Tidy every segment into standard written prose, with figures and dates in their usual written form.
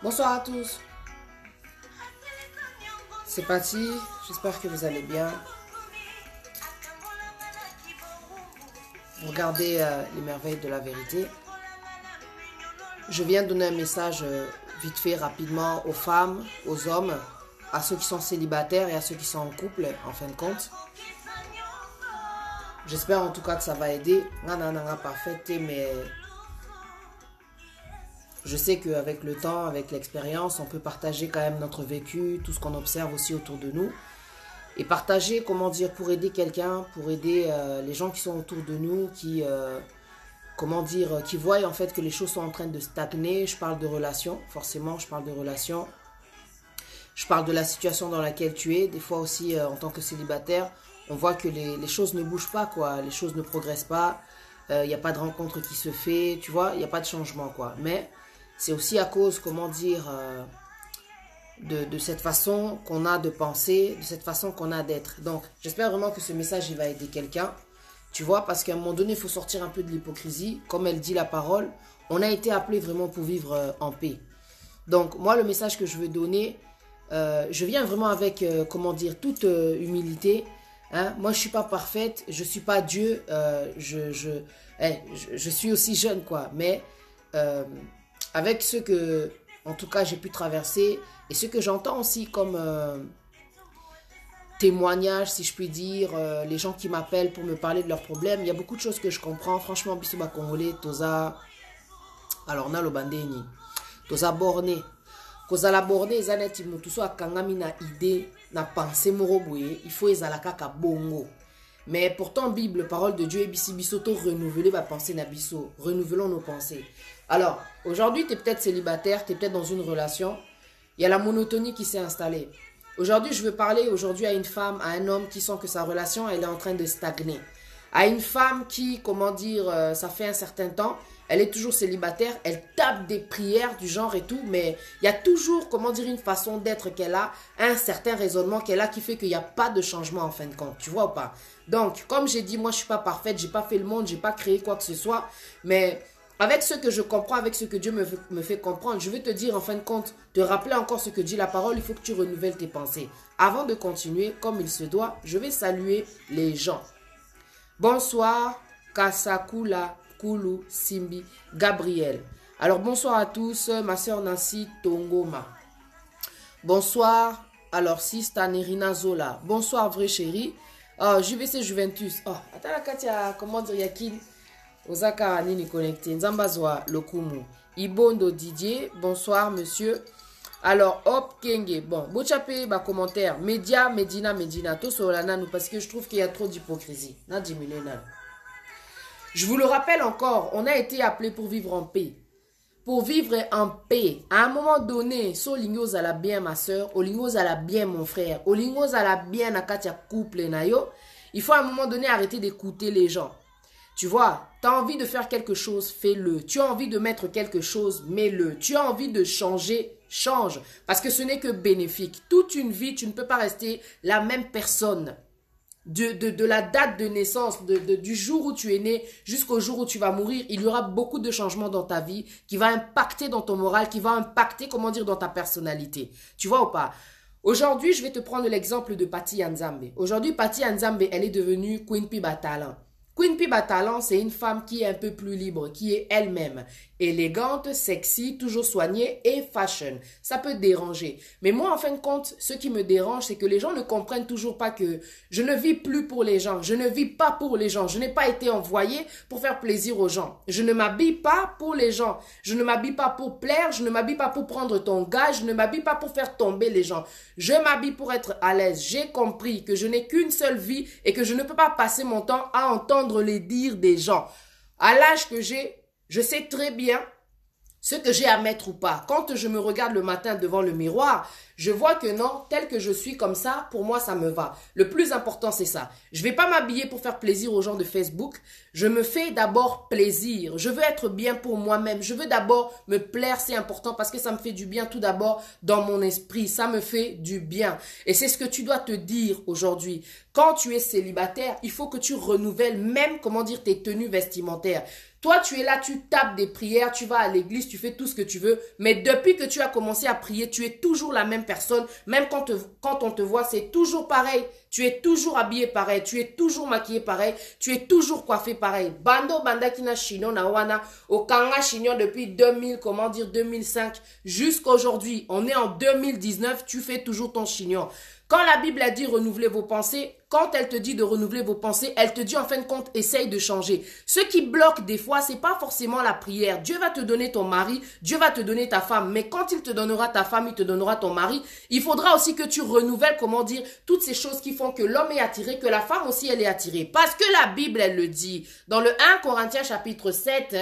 Bonsoir à tous, c'est parti, j'espère que vous allez bien. Regardez les merveilles de la vérité. Je viens donner un message vite fait, rapidement, aux femmes, aux hommes, à ceux qui sont célibataires et à ceux qui sont en couple, en fin de compte. J'espère en tout cas que ça va aider. Nanana, parfait, mais je sais qu'avec le temps, avec l'expérience, on peut partager quand même notre vécu, tout ce qu'on observe aussi autour de nous. Et partager, comment dire, pour aider quelqu'un, pour aider les gens qui sont autour de nous, qui, comment dire, qui voient en fait que les choses sont en train de stagner. Je parle de relations, forcément, je parle de relations. Je parle de la situation dans laquelle tu es. Des fois aussi, en tant que célibataire, on voit que les choses ne bougent pas, quoi. Les choses ne progressent pas. Il n'y a pas de rencontre qui se fait, tu vois. Il n'y a pas de changement, quoi. Mais c'est aussi à cause, comment dire, de cette façon qu'on a de penser, de cette façon qu'on a d'être. Donc, j'espère vraiment que ce message, il va aider quelqu'un. Tu vois, parce qu'à un moment donné, il faut sortir un peu de l'hypocrisie. Comme elle dit la parole, on a été appelé vraiment pour vivre en paix. Donc, moi, le message que je veux donner, je viens vraiment avec, comment dire, toute humilité. Hein? Moi, je ne suis pas parfaite, je ne suis pas Dieu, je suis aussi jeune, quoi. Mais avec ce que, en tout cas, j'ai pu traverser et ce que j'entends aussi comme témoignage, si je puis dire, les gens qui m'appellent pour me parler de leurs problèmes, il y a beaucoup de choses que je comprends. Franchement, Bissouba Congolais, Toza, alors on a le bandeni, Toza borné. Kozala borné, ezanet imotuso akangami na idée, na pensée moroboué, il faut ezalaka ka bongo. Mais pourtant, Bible, parole de Dieu, et bisi bisoto, renouveler ma pensée na biso, renouvelons nos pensées. Alors, aujourd'hui, tu es peut-être célibataire, tu es peut-être dans une relation, il y a la monotonie qui s'est installée. Aujourd'hui, je veux parler aujourd'hui à une femme, à un homme qui sent que sa relation, elle est en train de stagner. À une femme qui, comment dire, ça fait un certain temps, elle est toujours célibataire, elle tape des prières du genre et tout, mais il y a toujours, comment dire, une façon d'être qu'elle a, un certain raisonnement qu'elle a qui fait qu'il n'y a pas de changement en fin de compte, tu vois ou pas? Donc, comme j'ai dit, moi je ne suis pas parfaite, je n'ai pas fait le monde, je n'ai pas créé quoi que ce soit, mais avec ce que je comprends, avec ce que Dieu me fait comprendre, je vais te dire en fin de compte, te rappeler encore ce que dit la parole, il faut que tu renouvelles tes pensées. Avant de continuer, comme il se doit, je vais saluer les gens. Bonsoir, Kasakula, Kulu, Simbi, Gabriel. Alors bonsoir à tous, ma soeur Nancy Tongoma. Bonsoir, alors Sista Nerina Zola. Bonsoir, vrai chéri. JVC Juventus. Oh, attends la Katia, comment dire, Yakin? Osaka Nini connecté. Nzambazwa Lokumu. Ibondo Didier. Bonsoir, monsieur. Alors, hop, Kenge. Bon, Bochape, bah, commentaire. Média, Medina. Tout sur la nanou parce que je trouve qu'il y a trop d'hypocrisie. Je vous le rappelle encore, on a été appelé pour vivre en paix. Pour vivre en paix. À un moment donné, so lingos à la bien ma soeur, au lingos à la bien mon frère, au lingos à la bien na katia couple na yo, il faut à un moment donné arrêter d'écouter les gens. Tu vois, tu as envie de faire quelque chose, fais-le. Tu as envie de mettre quelque chose, mets-le. Tu as envie de changer, change. Parce que ce n'est que bénéfique. Toute une vie, tu ne peux pas rester la même personne. De la date de naissance, du jour où tu es né jusqu'au jour où tu vas mourir, il y aura beaucoup de changements dans ta vie qui va impacter dans ton moral, qui va impacter, comment dire, dans ta personnalité. Tu vois ou pas? Aujourd'hui, je vais te prendre l'exemple de Patty Nzambe. Aujourd'hui, Patty Nzambe, elle est devenue Queen Pi Batalan. Queen Pi Batalan, c'est une femme qui est un peu plus libre, qui est elle-même. Élégante, sexy, toujours soignée et fashion. Ça peut déranger. Mais moi, en fin de compte, ce qui me dérange, c'est que les gens ne comprennent toujours pas que je ne vis plus pour les gens. Je ne vis pas pour les gens. Je n'ai pas été envoyée pour faire plaisir aux gens. Je ne m'habille pas pour les gens. Je ne m'habille pas pour plaire. Je ne m'habille pas pour prendre ton gars. Je ne m'habille pas pour faire tomber les gens. Je m'habille pour être à l'aise. J'ai compris que je n'ai qu'une seule vie et que je ne peux pas passer mon temps à entendre les dires des gens. À l'âge que j'ai, je sais très bien ce que j'ai à mettre ou pas. Quand je me regarde le matin devant le miroir, Je vois que non, tel que je suis comme ça, pour moi, ça me va. Le plus important, c'est ça. Je vais pas m'habiller pour faire plaisir aux gens de Facebook. Je me fais d'abord plaisir. Je veux être bien pour moi-même. Je veux d'abord me plaire, c'est important parce que ça me fait du bien tout d'abord dans mon esprit. Ça me fait du bien. Et c'est ce que tu dois te dire aujourd'hui. Quand tu es célibataire, il faut que tu renouvelles même, comment dire, tes tenues vestimentaires. Toi, tu es là, tu tapes des prières, tu vas à l'église, tu fais tout ce que tu veux. Mais depuis que tu as commencé à prier, tu es toujours la même personne. Même quand on te voit, c'est toujours pareil. Tu es toujours habillé pareil. Tu es toujours maquillé pareil. Tu es toujours coiffé pareil. Bando banda kina chignon na wana. Okanga chignon depuis 2005 jusqu'à aujourd'hui. On est en 2019. Tu fais toujours ton chignon. Quand la Bible a dit renouveler vos pensées, quand elle te dit de renouveler vos pensées, elle te dit en fin de compte, essaye de changer. Ce qui bloque des fois, c'est pas forcément la prière. Dieu va te donner ton mari, Dieu va te donner ta femme. Mais quand il te donnera ta femme, il te donnera ton mari, il faudra aussi que tu renouvelles, comment dire, toutes ces choses qui font que l'homme est attiré, que la femme aussi, elle est attirée. Parce que la Bible, elle le dit. Dans le 1 Corinthiens chapitre 7,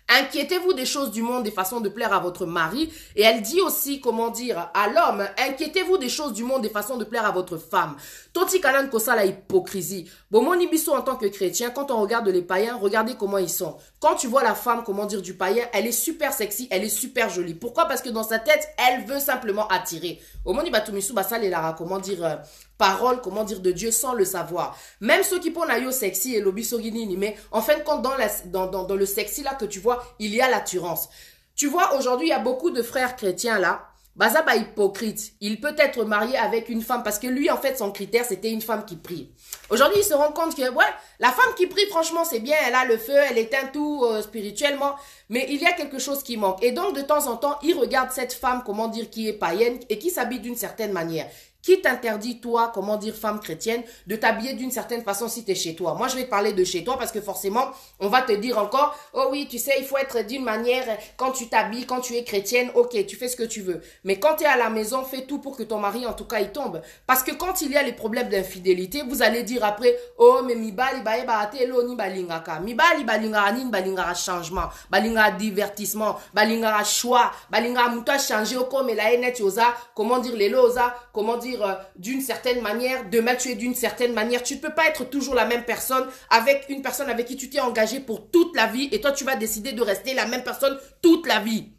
inquiétez-vous des choses du monde, des façons de plaire à votre mari. Et elle dit aussi, comment dire, à l'homme, inquiétez-vous des choses du monde, des façons de plaire à votre femme. Toti kanan kosa la hypocrisie. Bon, mon ibiso en tant que chrétien, quand on regarde les païens, regardez comment ils sont. Quand tu vois la femme, comment dire, du païen, elle est super sexy, elle est super jolie. Pourquoi? Parce que dans sa tête, elle veut simplement attirer. Au monde ibatumisu basal et lara, comment dire, parole, comment dire, de Dieu sans le savoir. Même ceux qui ponnent yo sexy et l'obisogini, mais en fin de compte, dans le sexy là que tu vois, il y a l'attirance. Tu vois, aujourd'hui, il y a beaucoup de frères chrétiens là, Bazaba hypocrite. Il peut être marié avec une femme parce que lui, en fait, son critère, c'était une femme qui prie. Aujourd'hui, il se rend compte que, ouais, la femme qui prie, franchement, c'est bien, elle a le feu, elle éteint tout spirituellement, mais il y a quelque chose qui manque. Et donc, de temps en temps, il regarde cette femme, comment dire, qui est païenne et qui s'habille d'une certaine manière. Qui t'interdit, toi, comment dire, femme chrétienne, de t'habiller d'une certaine façon si tu es chez toi? Moi, je vais te parler de chez toi parce que forcément, on va te dire encore, oh oui, tu sais, il faut être d'une manière, quand tu t'habilles, quand tu es chrétienne, ok, tu fais ce que tu veux. Mais quand tu es à la maison, fais tout pour que ton mari, en tout cas, il tombe. Parce que quand il y a les problèmes d'infidélité, vous allez dire après, oh, mais mi bali ba ate lo ni balingaka. Mi bali balingara ni balingara changement, balingara divertissement, balingara choix, balingara muta changer au comme la net yosa, comment dire les loza, comment dire d'une certaine manière, demain tu es d'une certaine manière. Tu ne peux pas être toujours la même personne avec une personne avec qui tu t'es engagé pour toute la vie et toi tu vas décider de rester la même personne toute la vie.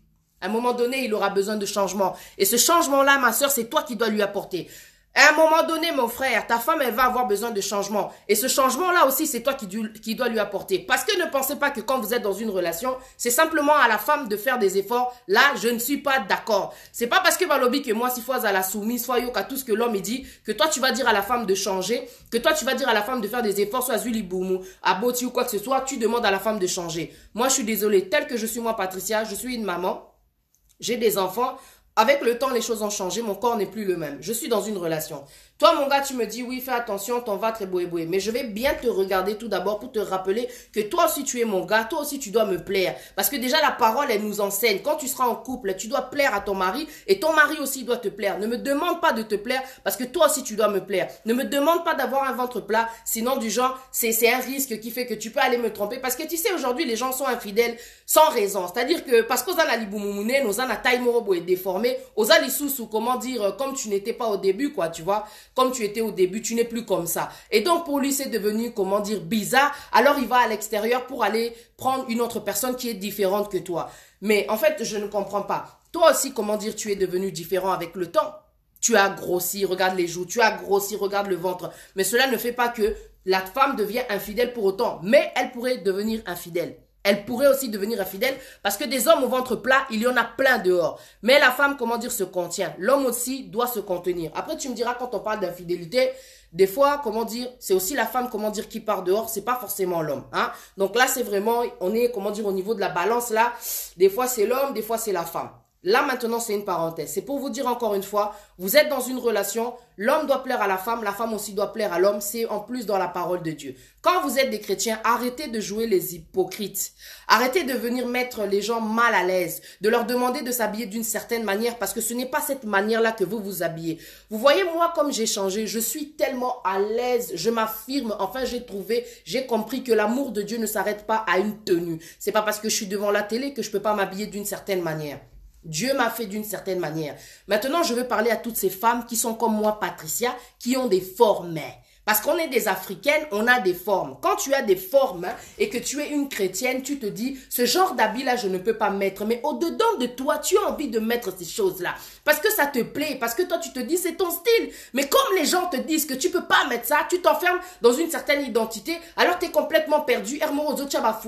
À un moment donné, il aura besoin de changement. Et ce changement-là, ma soeur, c'est toi qui dois lui apporter. À un moment donné, mon frère, ta femme, elle va avoir besoin de changement. Et ce changement-là aussi, c'est toi qui dois lui apporter. Parce que ne pensez pas que quand vous êtes dans une relation, c'est simplement à la femme de faire des efforts. Là, je ne suis pas d'accord. C'est pas parce que Balobi que moi, si fois à la soumise, soit yo, qu'à tout ce que l'homme dit, que toi, tu vas dire à la femme de changer, que toi, tu vas dire à la femme de faire des efforts, soit Zuli Boumou, à Boti ou quoi que ce soit, tu demandes à la femme de changer. Moi, je suis désolée. Tel que je suis moi, Patricia, je suis une maman, j'ai des enfants. Avec le temps, les choses ont changé, mon corps n'est plus le même. Je suis dans une relation. Toi, mon gars, tu me dis, oui, fais attention, ton va très boué. Mais je vais bien te regarder tout d'abord pour te rappeler que toi aussi, tu es mon gars, toi aussi, tu dois me plaire. Parce que déjà, la parole, elle nous enseigne. Quand tu seras en couple, tu dois plaire à ton mari et ton mari aussi doit te plaire. Ne me demande pas de te plaire parce que toi aussi, tu dois me plaire. Ne me demande pas d'avoir un ventre plat, sinon du genre, c'est un risque qui fait que tu peux aller me tromper. Parce que tu sais, aujourd'hui, les gens sont infidèles sans raison. C'est-à-dire que, parce qu'aux a liboumoumouné, nos a taille morobo est déformé, aux a sous comment dire, comme tu n'étais pas au début, quoi, tu vois. Comme tu étais au début, tu n'es plus comme ça. Et donc, pour lui, c'est devenu, comment dire, bizarre. Alors, il va à l'extérieur pour aller prendre une autre personne qui est différente que toi. Mais en fait, je ne comprends pas. Toi aussi, comment dire, tu es devenu différent avec le temps. Tu as grossi, regarde les joues. Tu as grossi, regarde le ventre. Mais cela ne fait pas que la femme devient infidèle pour autant. Mais elle pourrait devenir infidèle. Elle pourrait aussi devenir infidèle parce que des hommes au ventre plat, il y en a plein dehors. Mais la femme, comment dire, se contient. L'homme aussi doit se contenir. Après, tu me diras, quand on parle d'infidélité, des fois, comment dire, c'est aussi la femme, comment dire, qui part dehors, c'est pas forcément l'homme. Hein? Donc là, c'est vraiment, on est, comment dire, au niveau de la balance, là, des fois c'est l'homme, des fois c'est la femme. Là, maintenant, c'est une parenthèse. C'est pour vous dire encore une fois, vous êtes dans une relation, l'homme doit plaire à la femme aussi doit plaire à l'homme. C'est en plus dans la parole de Dieu. Quand vous êtes des chrétiens, arrêtez de jouer les hypocrites. Arrêtez de venir mettre les gens mal à l'aise, de leur demander de s'habiller d'une certaine manière parce que ce n'est pas cette manière-là que vous vous habillez. Vous voyez, moi, comme j'ai changé, je suis tellement à l'aise, je m'affirme, enfin, j'ai compris que l'amour de Dieu ne s'arrête pas à une tenue. C'est pas parce que je suis devant la télé que je peux pas m'habiller d'une certaine manière. Dieu m'a fait d'une certaine manière. Maintenant, je veux parler à toutes ces femmes qui sont comme moi, Patricia, qui ont des formes. Parce qu'on est des Africaines, on a des formes. Quand tu as des formes et que tu es une chrétienne, tu te dis, ce genre d'habit-là, je ne peux pas mettre. Mais au-dedans de toi, tu as envie de mettre ces choses-là. Parce que ça te plaît, parce que toi, tu te dis, c'est ton style. Mais comme les gens te disent que tu peux pas mettre ça, tu t'enfermes dans une certaine identité, alors tu es complètement perdu. T-shirt,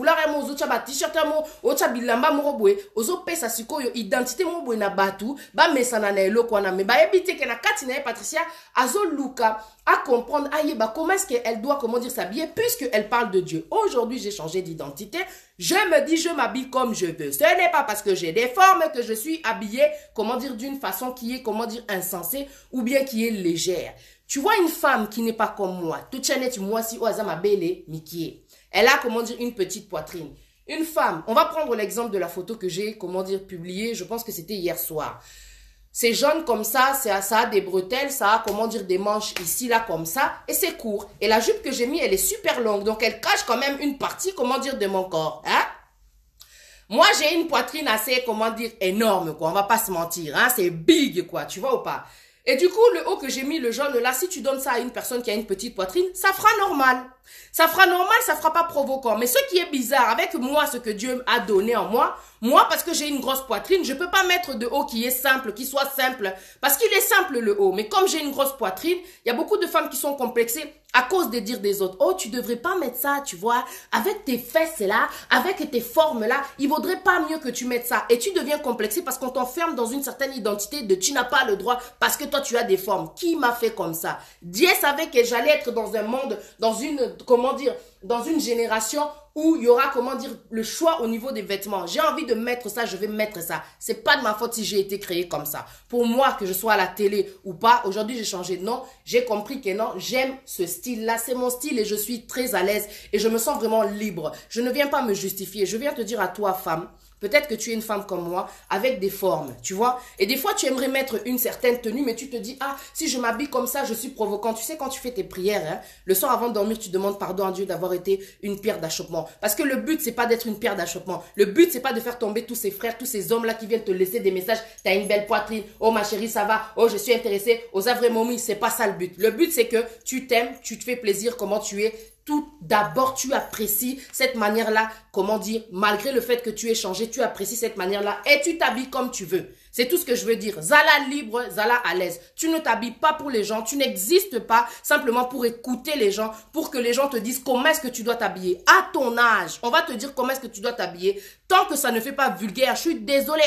identité na batu, ba mesana na elo kwana me ba ebite ke na kati na Patricia azo luka à comprendre comment est-ce qu'elle doit, comment dire, s'habiller puisqu'elle parle de Dieu. Aujourd'hui, j'ai changé d'identité. Je me dis, je m'habille comme je veux. Ce n'est pas parce que j'ai des formes que je suis habillée, comment dire, d'une façon qui est, comment dire, insensée ou bien qui est légère. Tu vois une femme qui n'est pas comme moi. Toute chaîne, moi si Oazama Bele Mikie. Elle a, comment dire, une petite poitrine. Une femme, on va prendre l'exemple de la photo que j'ai, comment dire, publiée, je pense que c'était hier soir. C'est jaune comme ça a des bretelles, ça a, comment dire, des manches ici, là, comme ça, et c'est court. Et la jupe que j'ai mis, elle est super longue, donc elle cache quand même une partie, comment dire, de mon corps, hein. Moi, j'ai une poitrine assez, comment dire, énorme, quoi, on va pas se mentir, hein, c'est big, quoi, tu vois ou pas. Et du coup, le haut que j'ai mis, le jaune, là, si tu donnes ça à une personne qui a une petite poitrine, ça fera normal. Ça fera normal, ça fera pas provoquant. Mais ce qui est bizarre, avec moi, ce que Dieu a donné en moi, parce que j'ai une grosse poitrine, je peux pas mettre de haut qui est simple, qui soit simple. Parce qu'il est simple, le haut. Mais comme j'ai une grosse poitrine, il y a beaucoup de femmes qui sont complexées à cause des dires des autres. Oh, tu devrais pas mettre ça, tu vois. Avec tes fesses là, avec tes formes là, il vaudrait pas mieux que tu mettes ça. Et tu deviens complexé parce qu'on t'enferme dans une certaine identité de tu n'as pas le droit parce que toi tu as des formes. Qui m'a fait comme ça? Dieu savait que j'allais être dans un monde, dans une, comment dire, dans une génération où il y aura, comment dire, le choix au niveau des vêtements. J'ai envie de mettre ça, je vais mettre ça. C'est pas de ma faute si j'ai été créée comme ça. Pour moi, que je sois à la télé ou pas, aujourd'hui j'ai changé de nom. J'ai compris que non, j'aime ce style-là. C'est mon style et je suis très à l'aise et je me sens vraiment libre. Je ne viens pas me justifier. Je viens te dire à toi, femme, peut-être que tu es une femme comme moi, avec des formes, tu vois. Et des fois, tu aimerais mettre une certaine tenue, mais tu te dis, ah, si je m'habille comme ça, je suis provocant. Tu sais, quand tu fais tes prières, hein, le soir avant de dormir, tu demandes pardon à Dieu d'avoir été une pierre d'achoppement. Parce que le but, c'est pas d'être une pierre d'achoppement. Le but, c'est pas de faire tomber tous ces frères, tous ces hommes-là qui viennent te laisser des messages. T'as une belle poitrine. Oh, ma chérie, ça va. Oh, je suis intéressée. Aux vrais momies, c'est pas ça le but. Le but, c'est que tu t'aimes, tu te fais plaisir, comment tu es. Tout d'abord, tu apprécies cette manière-là, comment dire, malgré le fait que tu aies changé, tu apprécies cette manière-là et tu t'habilles comme tu veux. C'est tout ce que je veux dire. Zala libre, Zala à l'aise. Tu ne t'habilles pas pour les gens, tu n'existes pas simplement pour écouter les gens, pour que les gens te disent comment est-ce que tu dois t'habiller. À ton âge, on va te dire comment est-ce que tu dois t'habiller. Tant que ça ne fait pas vulgaire, je suis désolée.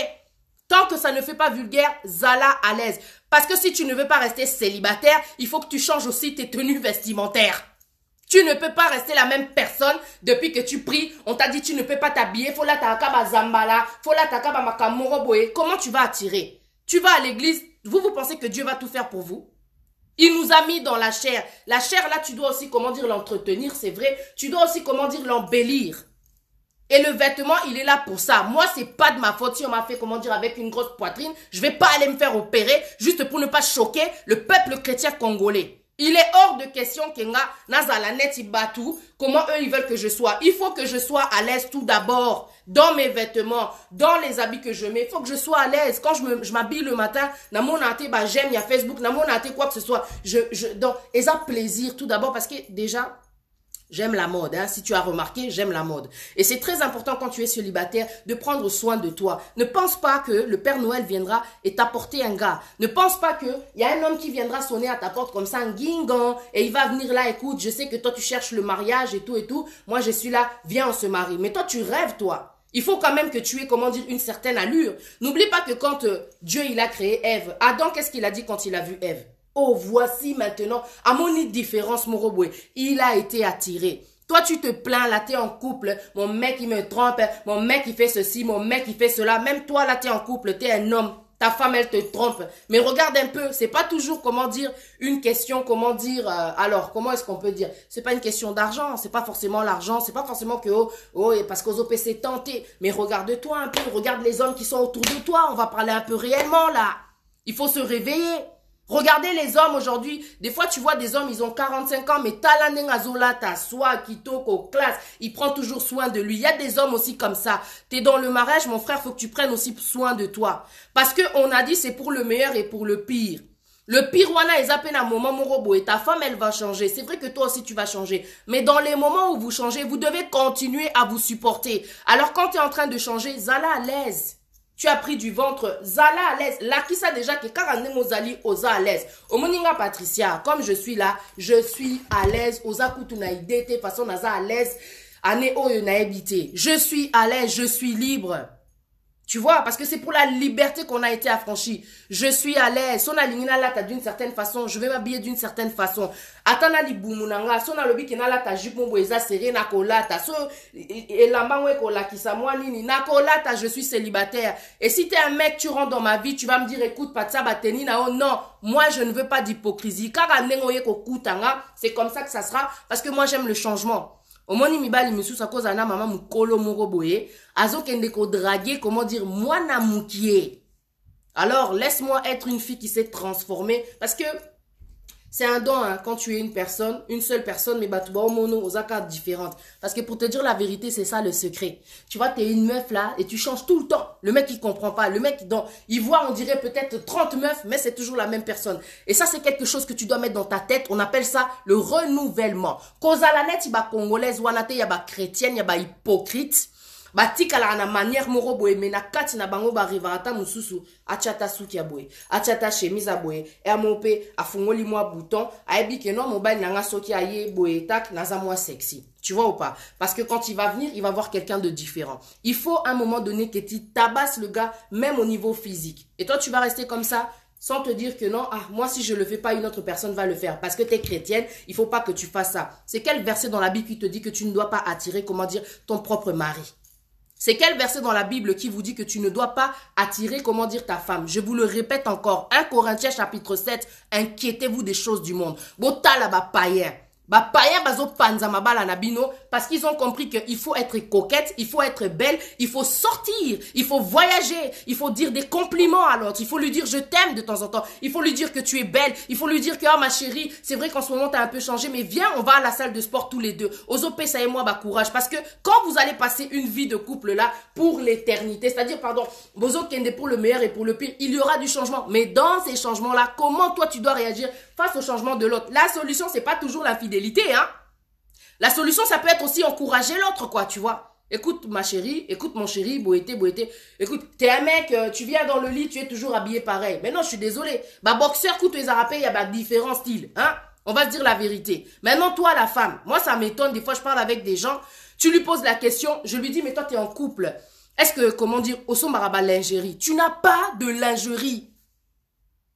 Tant que ça ne fait pas vulgaire, Zala à l'aise. Parce que si tu ne veux pas rester célibataire, il faut que tu changes aussi tes tenues vestimentaires. Tu ne peux pas rester la même personne depuis que tu pries. On t'a dit tu ne peux pas t'habiller. Faut la takaba zambala. Faut la takaba makamoroboe. Comment tu vas attirer? Tu vas à l'église. Vous pensez que Dieu va tout faire pour vous? Il nous a mis dans la chair. La chair là, tu dois aussi, comment dire, l'entretenir, c'est vrai. Tu dois aussi, comment dire, l'embellir. Et le vêtement, il est là pour ça. Moi, c'est pas de ma faute si on m'a fait, comment dire, avec une grosse poitrine. Je vais pas aller me faire opérer juste pour ne pas choquer le peuple chrétien congolais. Il est hors de question que comment eux ils veulent que je sois. Il faut que je sois à l'aise tout d'abord dans mes vêtements, dans les habits que je mets. Il faut que je sois à l'aise. Quand je m'habille le matin, dans mon athée, j'aime, il y a Facebook, dans mon athée, quoi que ce soit. Et ça plaisir tout d'abord parce que déjà, j'aime la mode, hein. Si tu as remarqué, j'aime la mode. Et c'est très important quand tu es célibataire de prendre soin de toi. Ne pense pas que le Père Noël viendra et t'apporter un gars. Ne pense pas que y a un homme qui viendra sonner à ta porte comme ça, un guingan, et il va venir là, écoute, je sais que toi tu cherches le mariage et tout et tout. Moi je suis là, viens on se marie. Mais toi tu rêves toi. Il faut quand même que tu aies, comment dire, une certaine allure. N'oublie pas que quand Dieu il a créé Ève, Adam qu'est-ce qu'il a dit quand il a vu Ève? Oh, voici maintenant, à mon différence, Moroboué, il a été attiré. Toi, tu te plains, là, t'es en couple, mon mec, il me trompe, mon mec, il fait ceci, mon mec, il fait cela. Même toi, là, t'es en couple, t'es un homme, ta femme, elle te trompe. Mais regarde un peu, c'est pas toujours, comment dire, une question, comment dire, alors, comment est-ce qu'on peut dire? C'est pas une question d'argent, c'est pas forcément l'argent, c'est pas forcément que, parce qu'aux OP, c'est tenté. Mais regarde-toi un peu, regarde les hommes qui sont autour de toi, on va parler un peu réellement, là. Il faut se réveiller. Regardez les hommes aujourd'hui. Des fois, tu vois des hommes, ils ont 45 ans, mais talanengazola, t'assois, kitoko, classe. Il prend toujours soin de lui. Il y a des hommes aussi comme ça. T'es dans le mariage, mon frère, faut que tu prennes aussi soin de toi. Parce que on a dit c'est pour le meilleur et pour le pire. Le pire, wana, ils appellent un moment, mon robot, et ta femme, elle va changer. C'est vrai que toi aussi, tu vas changer. Mais dans les moments où vous changez, vous devez continuer à vous supporter. Alors, quand tu es en train de changer, zala à l'aise. Tu as pris du ventre, zala à l'aise. Là, qui ça déjà que Karane Mozali, osa à l'aise. Au Moninga Patricia, comme je suis là, je suis à l'aise. Osa Kutunaïde, de façon naza à l'aise. Ane Oyo naebité. Je suis à l'aise, je suis libre. Tu vois, parce que c'est pour la liberté qu'on a été affranchi. Je suis à l'aise. Son alingina là, t'as d'une certaine façon. Je vais m'habiller d'une certaine façon. Atana li boumunanga. Son alobi kena là, ta jupe mon eza serré na kolata. So, elamba mwe kola kisa moi nini. Na kolata, je suis célibataire. Et si t'es un mec, tu rentres dans ma vie, tu vas me dire, écoute, patsa bateni na oh non. Moi, je ne veux pas d'hypocrisie. Car anengoye ko kutanga, c'est comme ça que ça sera. Parce que moi, j'aime le changement. Omoni mibali misusu akoza na mama mukolo moko boye azo kende ko draguer comment dire moi na mukie. Alors laisse-moi être une fille qui s'est transformée parce que c'est un don hein, quand tu es une seule personne mais batuba mono aux accords différentes parce que pour te dire la vérité c'est ça le secret. Tu vois t'es une meuf là et tu changes tout le temps. Le mec il comprend pas, le mec il voit on dirait peut-être 30 meufs mais c'est toujours la même personne. Et ça c'est quelque chose que tu dois mettre dans ta tête, on appelle ça le renouvellement. Cause à la net il y a congolaise wanate il y a chrétienne, il y a hypocrite. Batika la na manière moro boye mena kati na bango ba rivata mususu achata suki ya boye achata chemise a boye e amope afungoli moi bouton ayebi ke non mobile nanga soki aye boye tak naza moi sexy. Tu vois ou pas? Parce que quand il va venir, il va voir quelqu'un de différent. Il faut à un moment donné que tu tabasses le gars même au niveau physique. Et toi tu vas rester comme ça sans te dire que non, ah, moi si je le fais pas, une autre personne va le faire. Parce que tu es chrétienne, il faut pas que tu fasses ça. C'est quel verset dans la Bible qui te dit que tu ne dois pas attirer, comment dire, ton propre mari? C'est quel verset dans la Bible qui vous dit que tu ne dois pas attirer, comment dire, ta femme? Je vous le répète encore. 1 Corinthiens chapitre 7, inquiétez-vous des choses du monde. Bota la ba païen. Ba païen bazo panza mabala nabino parce qu'ils ont compris qu'il faut être coquette, il faut être belle, il faut sortir, il faut voyager, il faut dire des compliments à l'autre, il faut lui dire je t'aime de temps en temps, il faut lui dire que tu es belle, il faut lui dire que oh ma chérie, c'est vrai qu'en ce moment tu as un peu changé mais viens on va à la salle de sport tous les deux. Ozope ça et moi bah courage parce que quand vous allez passer une vie de couple là pour l'éternité, c'est-à-dire pardon, bozo kende pour le meilleur et pour le pire, il y aura du changement mais dans ces changements là, comment toi tu dois réagir face au changement de l'autre? La solution c'est pas toujours l'infidélité hein. La solution, ça peut être aussi encourager l'autre, quoi, tu vois. Écoute, ma chérie, écoute, mon chéri, boété, boété. Écoute, t'es un mec, tu viens dans le lit, tu es toujours habillé pareil. Mais non, je suis désolée. Bah, boxeur, écoute, les arapés, il y a différents styles, hein. On va se dire la vérité. Maintenant, toi, la femme, moi, ça m'étonne. Des fois, je parle avec des gens, tu lui poses la question, je lui dis, mais toi, t'es en couple. Est-ce que, comment dire, au sommaraba lingerie, tu n'as pas de lingerie.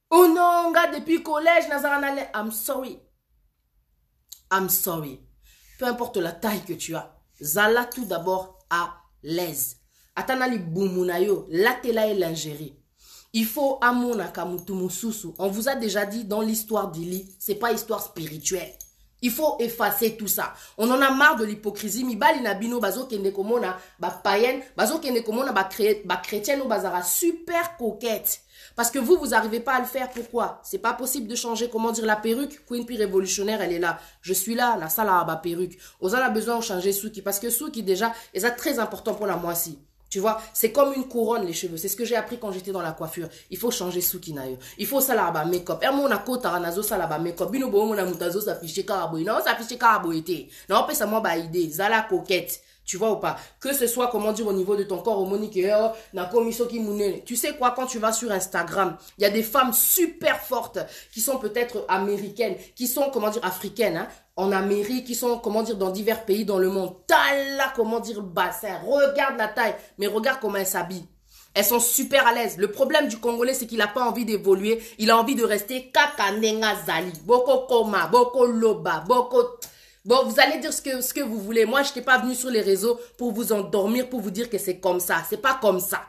Oh non, gars, depuis collège, Nazaranale, I'm sorry. I'm sorry. Peu importe la taille que tu as. Zala tout d'abord à l'aise. Atanali boumunayo, latela et lingerie. Il faut amona kamutumususu. On vous a déjà dit dans l'histoire d'Ili, c'est pas histoire spirituelle. Il faut effacer tout ça. On en a marre de l'hypocrisie. Mibali nabino bazo kende komona ba païenne, bazo kende komona ba chrétienne ou bazara super coquette. Parce que vous n'arrivez pas à le faire. Pourquoi? C'est pas possible de changer, comment dire, la perruque. Queen P révolutionnaire, elle est là. Je suis là, la salle à ma perruque. On a besoin de changer Souki. Parce que Souki, déjà, c'est très important pour la moissie. Tu vois, c'est comme une couronne, les cheveux. C'est ce que j'ai appris quand j'étais dans la coiffure. Il faut changer Souki nayo. Il faut ça là-bas, make-up. Ermo na kota ranazo ça là-bas, make-up. Bino bo na mutazo s'afficher carabo. Non, s'afficher carabo été. Non, on peut ça moi ba idée. Zala coquette. Tu vois ou pas? Que ce soit, comment dire, au niveau de ton corps, hormonique, tu sais quoi, quand tu vas sur Instagram, il y a des femmes super fortes qui sont peut-être américaines, qui sont, comment dire, africaines, hein, en Amérique, qui sont, comment dire, dans divers pays dans le monde. Tala, comment dire, bassin. Regarde la taille, mais regarde comment elles s'habillent. Elles sont super à l'aise. Le problème du Congolais, c'est qu'il n'a pas envie d'évoluer. Il a envie de rester kakanenga zali. Boko koma, boko loba, boko... Bon, vous allez dire ce que vous voulez. Moi, je n'étais pas venu sur les réseaux pour vous endormir, pour vous dire que c'est comme ça. C'est pas comme ça.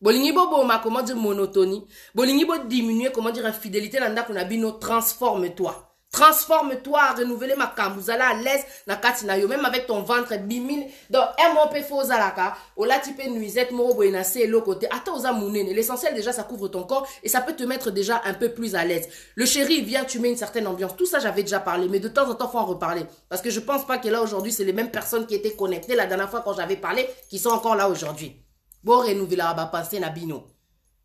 Bolingi bobo ma, comment dire, monotonie. Bolingi bo diminuer, comment dire, infidélité. Nanda kunabino, transforme-toi. Transforme-toi, renouveler ma kambuzala à l'aise, na katina yo, même avec ton ventre bimine. Donc, un mot peut faire zalaka, ou là, tu peux nuisette, moro, boenase, et l'autre côté. Attends, osa mounene. L'essentiel, déjà, ça couvre ton corps et ça peut te mettre déjà un peu plus à l'aise. Le chéri, vient, tu mets une certaine ambiance. Tout ça, j'avais déjà parlé, mais de temps en temps, faut en reparler. Parce que je pense pas que là, aujourd'hui, c'est les mêmes personnes qui étaient connectées la dernière fois quand j'avais parlé, qui sont encore là aujourd'hui. Bon, renouveler la pensée, na bino.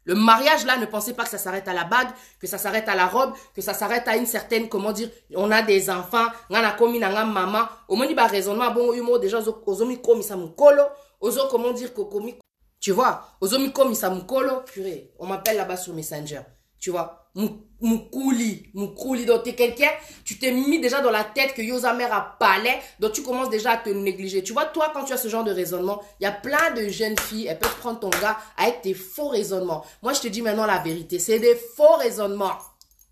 Le mariage, là, ne pensez pas que ça s'arrête à la bague, que ça s'arrête à la robe, que ça s'arrête à une certaine, comment dire, on a des enfants, on a commis na maman, au moins, il y a raisonnement, bon, humour, déjà, ozomi komi sa mukolo, ozo, comment dire, kokomi, tu vois, ozomi komi sa mukolo, purée, on m'appelle là-bas sur Messenger, tu vois, Moukouli, donc t'es quelqu'un, tu t'es mis déjà dans la tête que Yosa mère a palais, donc tu commences déjà à te négliger. Tu vois, toi, quand tu as ce genre de raisonnement, il y a plein de jeunes filles, elles peuvent prendre ton gars avec tes faux raisonnements. Moi, je te dis maintenant la vérité, c'est des faux raisonnements.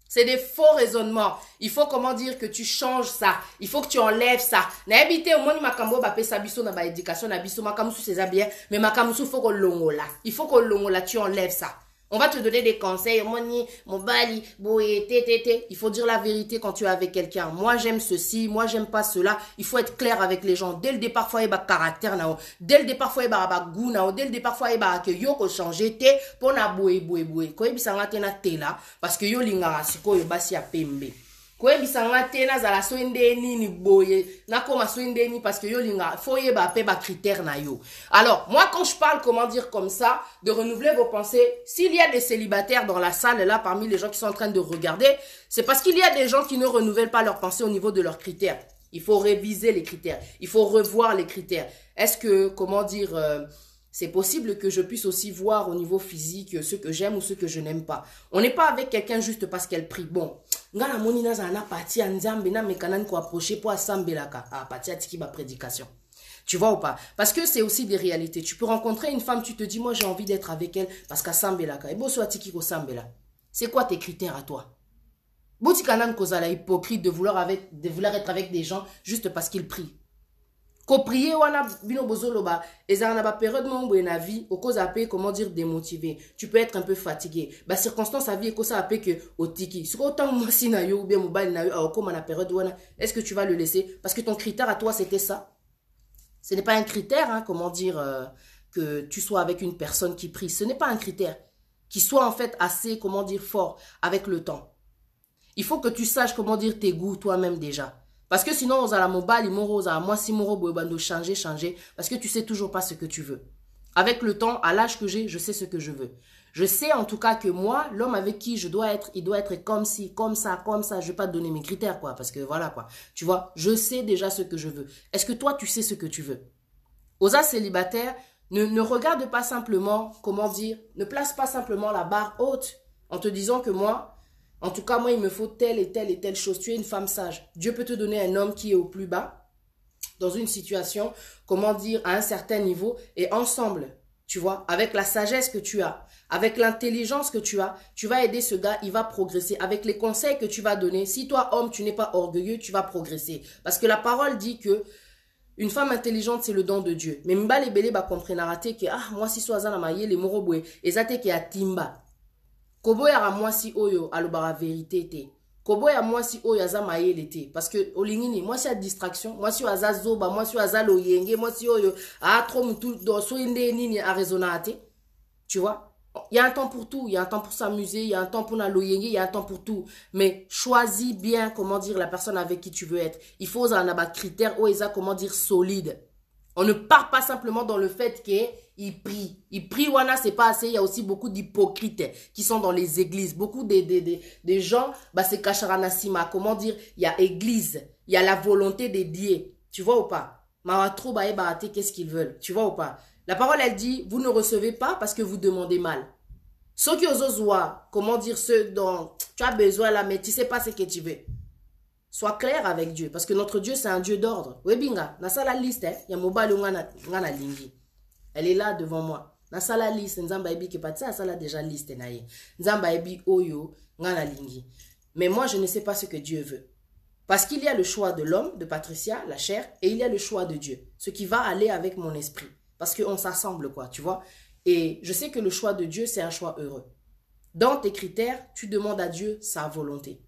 C'est des faux raisonnements. Il faut, comment dire, que tu changes ça. Il faut que tu enlèves ça. N'habitez au moins, makambo, bapé, sabiso, na ba éducation, na biso, makamusu, c'est bien, mais makamusu, faut qu'on l'ongola. Il faut qu'on l'ongola, tu enlèves ça. On va te donner des conseils. Mon bali, il faut dire la vérité quand tu es avec quelqu'un. Moi, j'aime ceci. Moi, j'aime pas cela. Il faut être clair avec les gens. Dès le départ, faut y avoir caractère. Dès le départ, faut y avoir goût. Dès le départ, faut y avoir que yo ko changer te pour na boue. Ko ebisanga te na te la parce que yo lingara siko yo basi ya pembe. Ko ebisanga te na zala so ndeni ni boye. Na koma so ndeni parce que yo lingara faut y ba pe ba critère na yo. Alors, moi quand je parle comment dire comme ça de renouveler vos pensées, s'il y a des célibataires dans la salle là parmi les gens qui sont en train de regarder, c'est parce qu'il y a des gens qui ne renouvellent pas leurs pensées au niveau de leurs critères. Il faut réviser les critères, il faut revoir les critères. Est-ce que comment dire c'est possible que je puisse aussi voir au niveau physique ce que j'aime ou ce que je n'aime pas. On n'est pas avec quelqu'un juste parce qu'elle prie. Bon, ngana monina zana parti nzambe na mekanan ko approcher pour assembelaka. Ah, parti atiki ba prédication. Tu vois ou pas? Parce que c'est aussi des réalités. Tu peux rencontrer une femme, tu te dis moi j'ai envie d'être avec elle parce qu'à sambelaka. Et bon soit atiki ko sambela. C'est quoi tes critères à toi? Botikanan kozala hypocrite de vouloir être avec des gens juste parce qu'ils prient. Ko prier wana bino bozoloba ezana ba période mon na vie au cause appelé comment dire démotivé, tu peux être un peu fatigué ba circonstance à vie ko ça appelé que otiki ce autant moi si na yo ou bien mobile na yo comme na période wana est-ce que tu vas le laisser parce que ton critère à toi c'était ça. Ce n'est pas un critère hein, comment dire que tu sois avec une personne qui prie, ce n'est pas un critère qui soit en fait assez comment dire fort avec le temps. Il faut que tu saches comment dire tes goûts toi-même déjà. Parce que sinon, on a la mobile, moi, si mon robot changer, parce que tu sais toujours pas ce que tu veux. Avec le temps, à l'âge que j'ai, je sais ce que je veux. Je sais en tout cas que moi, l'homme avec qui je dois être, il doit être comme ci, comme ça, comme ça. Je vais pas te donner mes critères, quoi, parce que voilà, quoi. Tu vois, je sais déjà ce que je veux. Est-ce que toi, tu sais ce que tu veux? Aux célibataires, ne regarde pas simplement, comment dire, ne place pas simplement la barre haute en te disant que moi, en tout cas, moi, il me faut telle et telle et telle chose. Tu es une femme sage. Dieu peut te donner un homme qui est au plus bas, dans une situation, comment dire, à un certain niveau, et ensemble, tu vois, avec la sagesse que tu as, avec l'intelligence que tu as, tu vas aider ce gars, il va progresser. Avec les conseils que tu vas donner, si toi, homme, tu n'es pas orgueilleux, tu vas progresser. Parce que la parole dit que une femme intelligente, c'est le don de Dieu. Mais mbale bele ba comprenarate que, ah, moi, si sois na maye, les morobwe, ezate ke atimba. Kobo ya mwasi oyo alobara vérité te. Kobo ya mwasi oyo aza mayele te. Parce que olingini, mwasi a distraction, mwasi oyo aza zoba, mwasi oyo aza loyenge, mwasi oyo a trop mutu do so inde nini a raisonnate. Tu vois? Il y a un temps pour tout, il y a un temps pour s'amuser, il y a un temps pour la loyenge, il y a un temps pour tout. Mais choisis bien comment dire la personne avec qui tu veux être. Il faut un critère ou comment dire solide. On ne part pas simplement dans le fait qu'il prie. Il prie, wana, c'est pas assez. Il y a aussi beaucoup d'hypocrites qui sont dans les églises. Beaucoup des gens, bah, c'est kacharanasima. Comment dire? Il y a église. Il y a la volonté des dieux. Tu vois ou pas? Mawatro, bah, qu'est-ce qu'ils veulent? Tu vois ou pas? La parole, elle dit, vous ne recevez pas parce que vous demandez mal. Ceux qui osent voir, comment dire, ceux dont tu as besoin là, mais tu sais pas ce que tu veux. Sois clair avec Dieu. Parce que notre Dieu, c'est un Dieu d'ordre. Webinga, na la liste, il y a mobile ngana lingi. Elle est là devant moi. Na la liste, nzamba ebi ke patsa, ça la déjà liste naye. Nzamba ebi oyo ngana lingi. Mais moi, je ne sais pas ce que Dieu veut. Parce qu'il y a le choix de l'homme, de Patricia, la chair, et il y a le choix de Dieu. Ce qui va aller avec mon esprit. Parce qu'on s'assemble, quoi, tu vois. Et je sais que le choix de Dieu, c'est un choix heureux. Dans tes critères, tu demandes à Dieu sa volonté.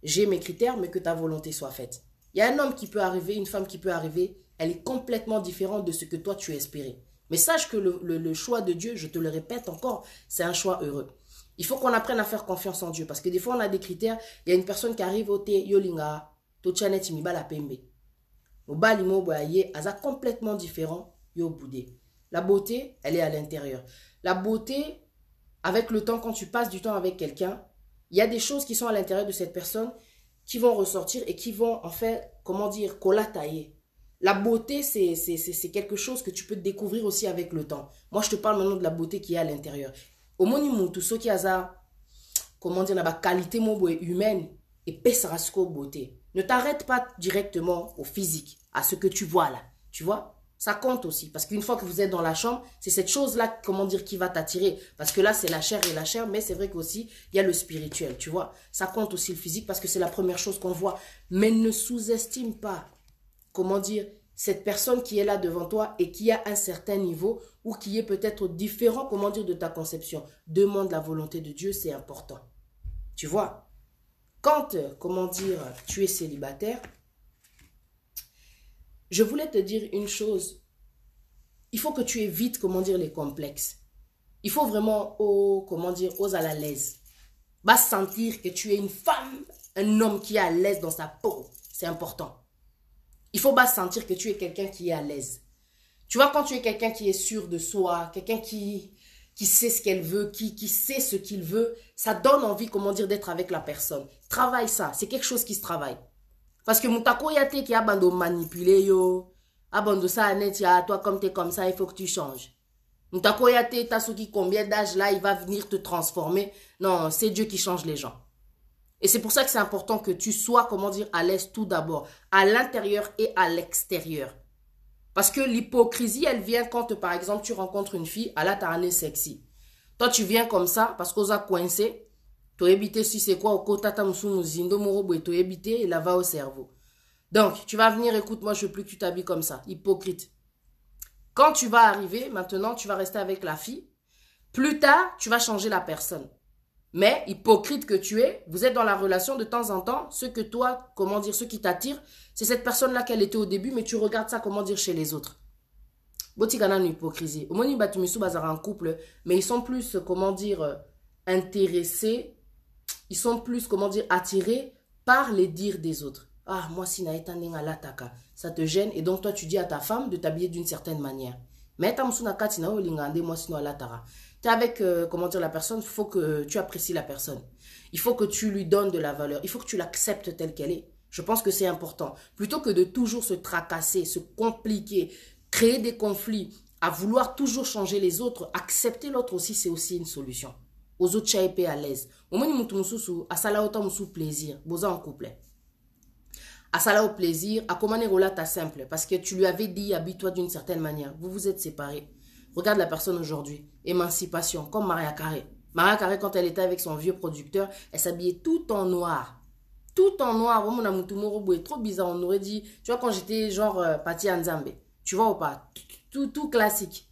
j'ai mes critères, mais que ta volonté soit faite. Il y a un homme qui peut arriver, une femme qui peut arriver, elle est complètement différente de ce que toi tu espérais. Mais sache que le choix de Dieu, je te le répète encore, c'est un choix heureux. Il faut qu'on apprenne à faire confiance en Dieu. Parce que des fois, on a des critères. Il y a une personne qui arrive au thé, yolinga, tochanet la pembe. Au balimo boye, aza complètement différent, yo boudé. La beauté, elle est à l'intérieur. La beauté, avec le temps, quand tu passes du temps avec quelqu'un, il y a des choses qui sont à l'intérieur de cette personne qui vont ressortir et qui vont, en fait, comment dire, colatailler. La beauté, c'est quelque chose que tu peux découvrir aussi avec le temps. Moi, je te parle maintenant de la beauté qui est à l'intérieur. Au moment tout ce qui a comment dire, la qualité humaine et pesarasco beauté. Ne t'arrête pas directement au physique, à ce que tu vois là. Tu vois, ça compte aussi. Parce qu'une fois que vous êtes dans la chambre, c'est cette chose-là, comment dire, qui va t'attirer. Parce que là, c'est la chair et la chair, mais c'est vrai qu'aussi, il y a le spirituel, tu vois. Ça compte aussi le physique parce que c'est la première chose qu'on voit. Mais ne sous-estime pas, comment dire, cette personne qui est là devant toi et qui a un certain niveau ou qui est peut-être différent, comment dire, de ta conception. Demande la volonté de Dieu, c'est important. Tu vois, quand, comment dire, tu es célibataire, je voulais te dire une chose. Il faut que tu évites, comment dire, les complexes. Il faut vraiment, comment dire, ose à la l'aise. Va sentir que tu es une femme, un homme qui est à l'aise dans sa peau. C'est important. Il faut pas sentir que tu es quelqu'un qui est à l'aise. Tu vois, quand tu es quelqu'un qui est sûr de soi, quelqu'un qui sait ce qu'elle veut, qui sait ce qu'il veut, ça donne envie, comment dire, d'être avec la personne. Travaille ça, c'est quelque chose qui se travaille. Parce que moutako yate qui a bando manipuler yo, abando ça net ya, toi comme t'es comme ça, il faut que tu changes. Moutako yate, t'as ceux qui combien d'âge là, il va venir te transformer. Non, c'est Dieu qui change les gens. Et c'est pour ça que c'est important que tu sois, comment dire, à l'aise tout d'abord, à l'intérieur et à l'extérieur. Parce que l'hypocrisie, elle vient quand, par exemple, tu rencontres une fille, elle a ta année sexy. Toi, tu viens comme ça, parce qu'on a coincé, tu as évité si c'est quoi, au kota tamsumu zindo morobo, tu as évité, et là va au cerveau. Donc, tu vas venir, écoute, moi, je veux plus que tu t'habilles comme ça, hypocrite. Quand tu vas arriver, maintenant, tu vas rester avec la fille. Plus tard, tu vas changer la personne. Mais, hypocrite que tu es, vous êtes dans la relation de temps en temps, ce que toi, comment dire, ce qui t'attire, c'est cette personne-là qu'elle était au début, mais tu regardes ça, comment dire, chez les autres. Botigana une hypocrisie. Au moment où bazar en couple, mais ils sont plus, comment dire, intéressés, ils sont plus, comment dire, attirés par les dires des autres. Ah, moi, si naïta nenga lataka, ça te gêne, et donc toi, tu dis à ta femme de t'habiller d'une certaine manière. Mais tamsuna katina o lingande, moi, sinon alatara. Tu es avec, comment dire, la personne, il faut que tu apprécies la personne. Il faut que tu lui donnes de la valeur. Il faut que tu l'acceptes telle qu'elle est. Je pense que c'est important. Plutôt que de toujours se tracasser, se compliquer, créer des conflits, à vouloir toujours changer les autres, accepter l'autre aussi, c'est aussi une solution. Aux autres, tu à l'aise. Au moins, à sala autant plaisir. Boza en couple. À sala au plaisir, à comment relata simple. Parce que tu lui avais dit, habille-toi d'une certaine manière. Vous vous êtes séparés. Regarde la personne aujourd'hui. Émancipation, comme Maria Carré. Maria Carré, quand elle était avec son vieux producteur, elle s'habillait tout en noir. Tout en noir. Mon amour est trop bizarre. On aurait dit, tu vois, quand j'étais genre Pati Nzambe. Tu vois ou pas? Tout classique.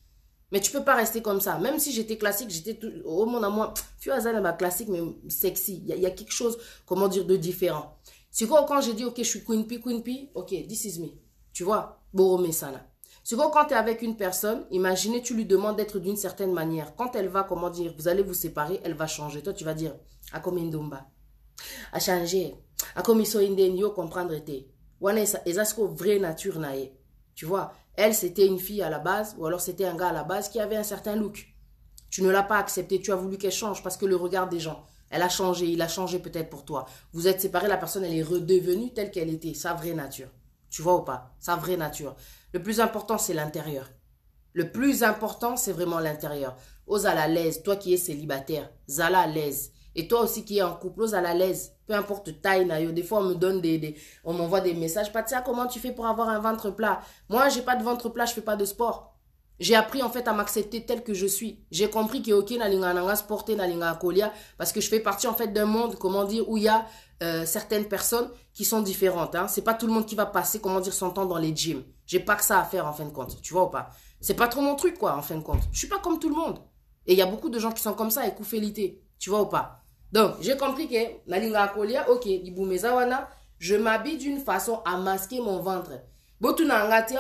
Mais tu peux pas rester comme ça. Même si j'étais classique, j'étais tout... Oh mon amour, tu as classique, mais sexy. Il y a quelque chose, comment dire, de différent. C'est quoi quand j'ai dit, ok, je suis Queen P, ok, this is me. Tu vois? Boromé sana. C'est quoi quand tu es avec une personne, imaginez, tu lui demandes d'être d'une certaine manière. Quand elle va, comment dire, vous allez vous séparer, elle va changer. Toi, tu vas dire, à combien d'omba? À changer. À combien de comprendre été. Wana, est-ce vraie nature nae? Tu vois? Elle, c'était une fille à la base, ou alors c'était un gars à la base qui avait un certain look. Tu ne l'as pas accepté, tu as voulu qu'elle change parce que le regard des gens, elle a changé, il a changé peut-être pour toi. Vous êtes séparés, la personne, elle est redevenue telle qu'elle était, sa vraie nature. Tu vois ou pas? Sa vraie nature. Le plus important, c'est l'intérieur. Le plus important, c'est vraiment l'intérieur. Ose à la l'aise, toi qui es célibataire, zala à l'aise. Et toi aussi qui es en couple, ose à la l'aise. Peu importe taille, nayo. Des fois, on me donne on m'envoie des messages. Patia, comment tu fais pour avoir un ventre plat? Moi, j'ai pas de ventre plat, je fais pas de sport. J'ai appris en fait à m'accepter tel que je suis. J'ai compris que ok, nalinga nanga sporter, nalinga kolia, parce que je fais partie en fait d'un monde, comment dire, où il y a certaines personnes qui sont différentes. Hein. C'est pas tout le monde qui va passer, comment dire, son temps dans les gyms. J'ai pas que ça à faire en fin de compte, tu vois ou pas? C'est pas trop mon truc quoi, en fin de compte. Je suis pas comme tout le monde. Et il y a beaucoup de gens qui sont comme ça, écoufélité, tu vois ou pas? Donc, j'ai compris que nalinga kolia, ok, libumeza wana, je m'habille d'une façon à masquer mon ventre. Botu na ngati,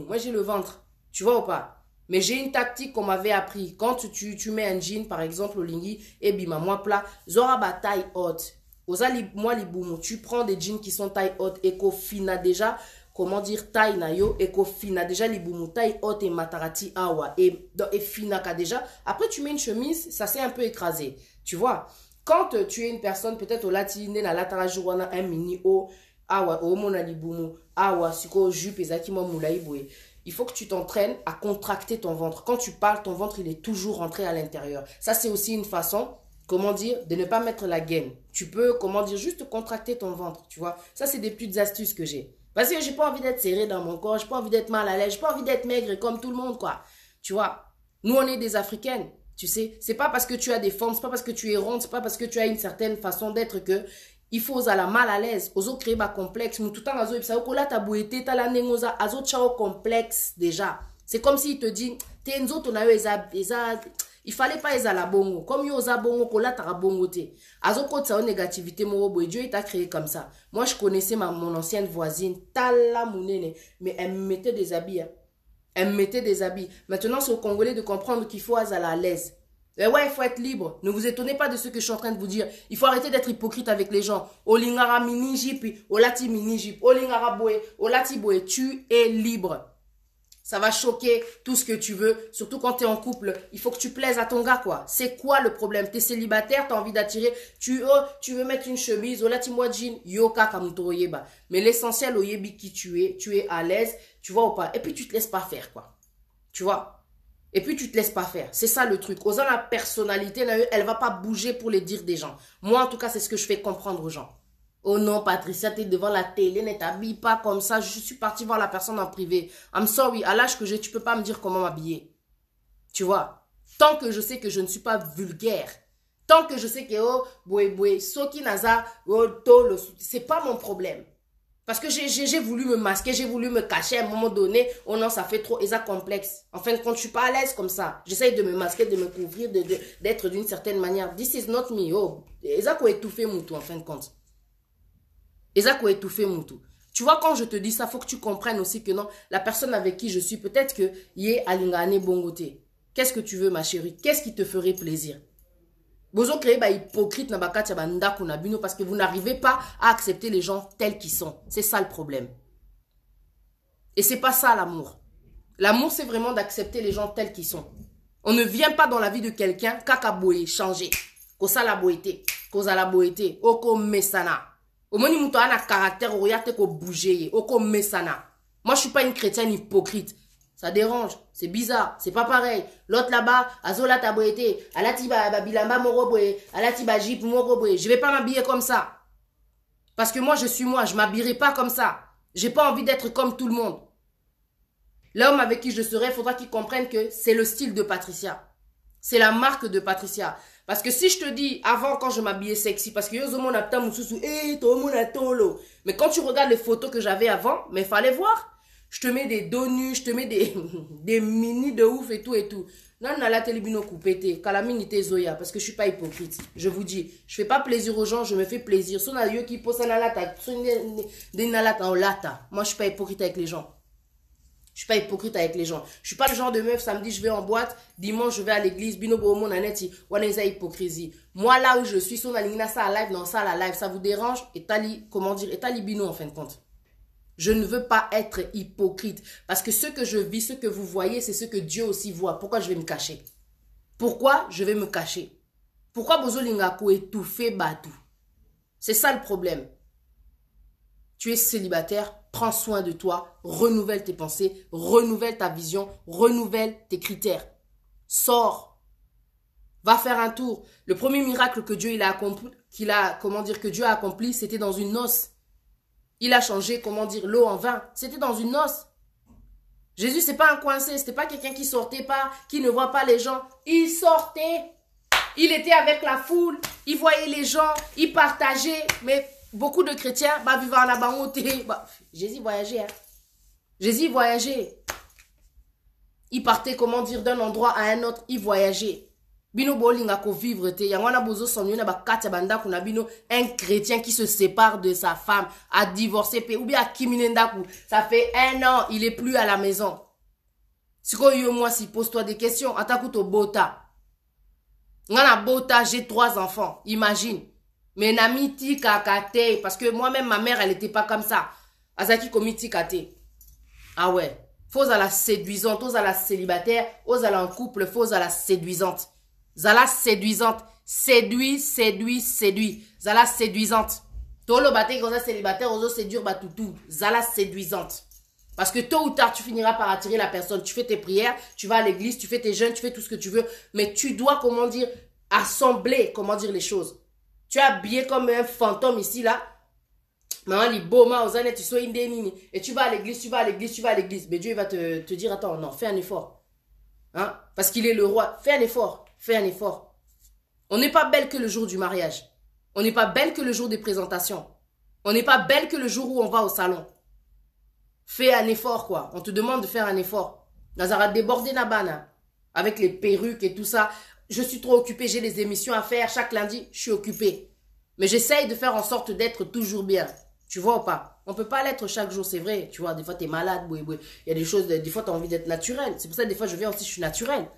moi j'ai le ventre. Tu vois ou pas? Mais j'ai une tactique qu'on m'avait appris. Quand tu mets un jean, par exemple, au lingi, et bima, moi plat, zora ba taille haute. Moi libumu, tu prends des jeans qui sont taille haute et qu'au fina déjà, comment dire, taille na yo, et qu'au fina déjà libumu, taille haute et matarati awa, et fina ka déjà. Après, tu mets une chemise, ça s'est un peu écrasé. Tu vois, quand tu es une personne, peut-être au latine, na latara jouana un mini haut, awa, o mona libumu, awa, suko jupe, ezaki mo moulaïboué. Il faut que tu t'entraînes à contracter ton ventre. Quand tu parles, ton ventre, il est toujours rentré à l'intérieur. Ça, c'est aussi une façon, comment dire, de ne pas mettre la gaine. Tu peux, comment dire, juste contracter ton ventre, tu vois. Ça, c'est des petites astuces que j'ai. Parce que j'ai pas envie d'être serré dans mon corps, j'ai pas envie d'être mal à l'aise, j'ai pas envie d'être maigre comme tout le monde, quoi. Tu vois, nous, on est des Africaines. Tu sais, c'est pas parce que tu as des formes, c'est pas parce que tu es ronde, c'est pas parce que tu as une certaine façon d'être que il faut oser la mal à l'aise, oser créer un complexe, mais tout le temps oser ça ou là ta bouette, ta la nengoza, azo chao complexe déjà. C'est comme s'il te dit, t'es une autre on a eu il fallait pas eza la bongo, comme yo osa bongo ko là ta bongo te. Azo ko ta négativité mo boy Dieu il t'a créé comme ça. Moi je connaissais mon ancienne voisine, tala mounene, mais elle me mettait des habits. Hein. Elle me mettait des habits. Maintenant, c'est aux Congolais de comprendre qu'il faut aller à l'aise. Et ouais, il faut être libre. Ne vous étonnez pas de ce que je suis en train de vous dire. Il faut arrêter d'être hypocrite avec les gens. Olingara mini jip, olati mini jip, olingara boé, olati boé. Tu es libre. Ça va choquer tout ce que tu veux. Surtout quand tu es en couple. Il faut que tu plaises à ton gars, quoi. C'est quoi le problème? Tu es célibataire, tu as envie d'attirer. Tu veux mettre une chemise, olati moi jean, yoka kamutoroyeba. Mais l'essentiel, oyebi qui tu es à l'aise, tu vois ou pas. Et puis tu te laisses pas faire, quoi. Tu vois? Et puis tu te laisses pas faire. C'est ça le truc. Osant la personnalité, elle va pas bouger pour les dire des gens. Moi, en tout cas, c'est ce que je fais comprendre aux gens. Oh non, Patricia, t'es devant la télé, ne t'habille pas comme ça. Je suis partie voir la personne en privé. I'm sorry, à l'âge que j'ai, tu peux pas me dire comment m'habiller. Tu vois? Tant que je sais que je ne suis pas vulgaire. Tant que je sais que, oh, boué, soki naza, oh, tolo, c'est pas mon problème. Parce que j'ai voulu me masquer, j'ai voulu me cacher à un moment donné. Oh non, ça fait trop, et ça complexe. En fin de compte, je suis pas à l'aise comme ça. J'essaye de me masquer, de me couvrir, d'être d'une certaine manière. This is not me. Oh, et ça quoi étouffer moutou en fin de compte. Et ça quoi étouffer moutou. Tu vois, quand je te dis ça, faut que tu comprennes aussi que non, la personne avec qui je suis, peut-être que yé alingane bongote. Qu'est-ce que tu veux, ma chérie? Qu'est-ce qui te ferait plaisir? Vous avez créé hypocrite parce que vous n'arrivez pas à accepter les gens tels qu'ils sont. C'est ça le problème. Et c'est pas ça l'amour. L'amour, c'est vraiment d'accepter les gens tels qu'ils sont. On ne vient pas dans la vie de quelqu'un kakaboye, changer. Kosa la boété, kosa la boété, oko mesana. Au moins, nous avons un caractère, regarde ko bouger, oko mesana. Moi, je suis pas une chrétienne hypocrite. Ça dérange, c'est bizarre, c'est pas pareil. L'autre là-bas, azola taboété, alatiba bilamba moroboé, alatiba jip moroboé. Je vais pas m'habiller comme ça. Parce que moi, je suis moi, je m'habillerai pas comme ça. J'ai pas envie d'être comme tout le monde. L'homme avec qui je serai, il faudra qu'il comprenne que c'est le style de Patricia. C'est la marque de Patricia. Parce que si je te dis, avant, quand je m'habillais sexy, parce que yo zomo na mususu, mais quand tu regardes les photos que j'avais avant, mais fallait voir. Je te mets des dos nus, je te mets des mini de ouf et tout et tout. Non, non, la télébino coupé, calamité zoya, parce que je suis pas hypocrite. Je vous dis, je fais pas plaisir aux gens, je me fais plaisir. Son a qui pose un lata, des nalata en lata. Moi, je suis pas hypocrite avec les gens. Je suis pas hypocrite avec les gens. Je suis pas le genre de meuf, samedi, je vais en boîte, dimanche, je vais à l'église, binobo, mon aneti, waneza hypocrisie. Moi, là où je suis, son alingina ça à live, non, ça à la live, ça vous dérange? Et tali, comment dire, et tali bino, en fin de compte. Je ne veux pas être hypocrite. Parce que ce que je vis, ce que vous voyez, c'est ce que Dieu aussi voit. Pourquoi je vais me cacher? Pourquoi je vais me cacher? Pourquoi Bozo Lingako étouffé Batou? C'est ça le problème. Tu es célibataire, prends soin de toi, renouvelle tes pensées, renouvelle ta vision, renouvelle tes critères. Sors. Va faire un tour. Le premier miracle que Dieu que Dieu a accompli, c'était dans une noce. Il a changé, comment dire, l'eau en vin. C'était dans une noce. Jésus, c'est pas un coincé. C'était pas quelqu'un qui sortait pas, qui ne voit pas les gens. Il sortait. Il était avec la foule. Il voyait les gens. Il partageait. Mais beaucoup de chrétiens, vivant en abangoté. Jésus voyageait. Hein. Jésus voyageait. Il partait, comment dire, d'un endroit à un autre. Il voyageait. Bino bolinga ko vivre te. Yangwana bozo sonyo na bakati banda kuna bino un chrétien qui se sépare de sa femme, a divorcé, ou bien a kiminendaku. Ça fait 1 an, il est plus à la maison. Si moi, si pose-toi des questions, atakuto bota. Ngana bota, j'ai 3 enfants, imagine. Mais namiti kakate, parce que moi-même, ma mère, elle était pas comme ça. Azaki komiti kate. Ah ouais. Faut à la séduisante, faut à la célibataire, faut à la en couple, faut à la séduisante. Zala séduisante. Séduit. Zala séduisante. Tolo bate comme ça célibataire, ozo séduire batoutou. Zala séduisante. Parce que tôt ou tard, tu finiras par attirer la personne. Tu fais tes prières, tu vas à l'église, tu fais tes jeûnes, tu fais tout ce que tu veux. Mais tu dois, comment dire, assembler, comment dire les choses. Tu es habillé comme un fantôme ici, là. Et tu vas à l'église. Mais Dieu il va te dire, attends, non, fais un effort. Hein? Parce qu'il est le roi. Fais un effort. On n'est pas belle que le jour du mariage. On n'est pas belle que le jour des présentations. On n'est pas belle que le jour où on va au salon. Fais un effort, quoi. On te demande de faire un effort. Nazara débordé Nabana. Avec les perruques et tout ça. Je suis trop occupée, j'ai des émissions à faire. Chaque lundi, je suis occupée. Mais j'essaye de faire en sorte d'être toujours bien. Tu vois ou pas? On peut pas l'être chaque jour, c'est vrai. Tu vois, des fois, tu es malade. Il y a des choses, des fois, tu as envie d'être naturel. C'est pour ça que des fois, je viens aussi, je suis naturel.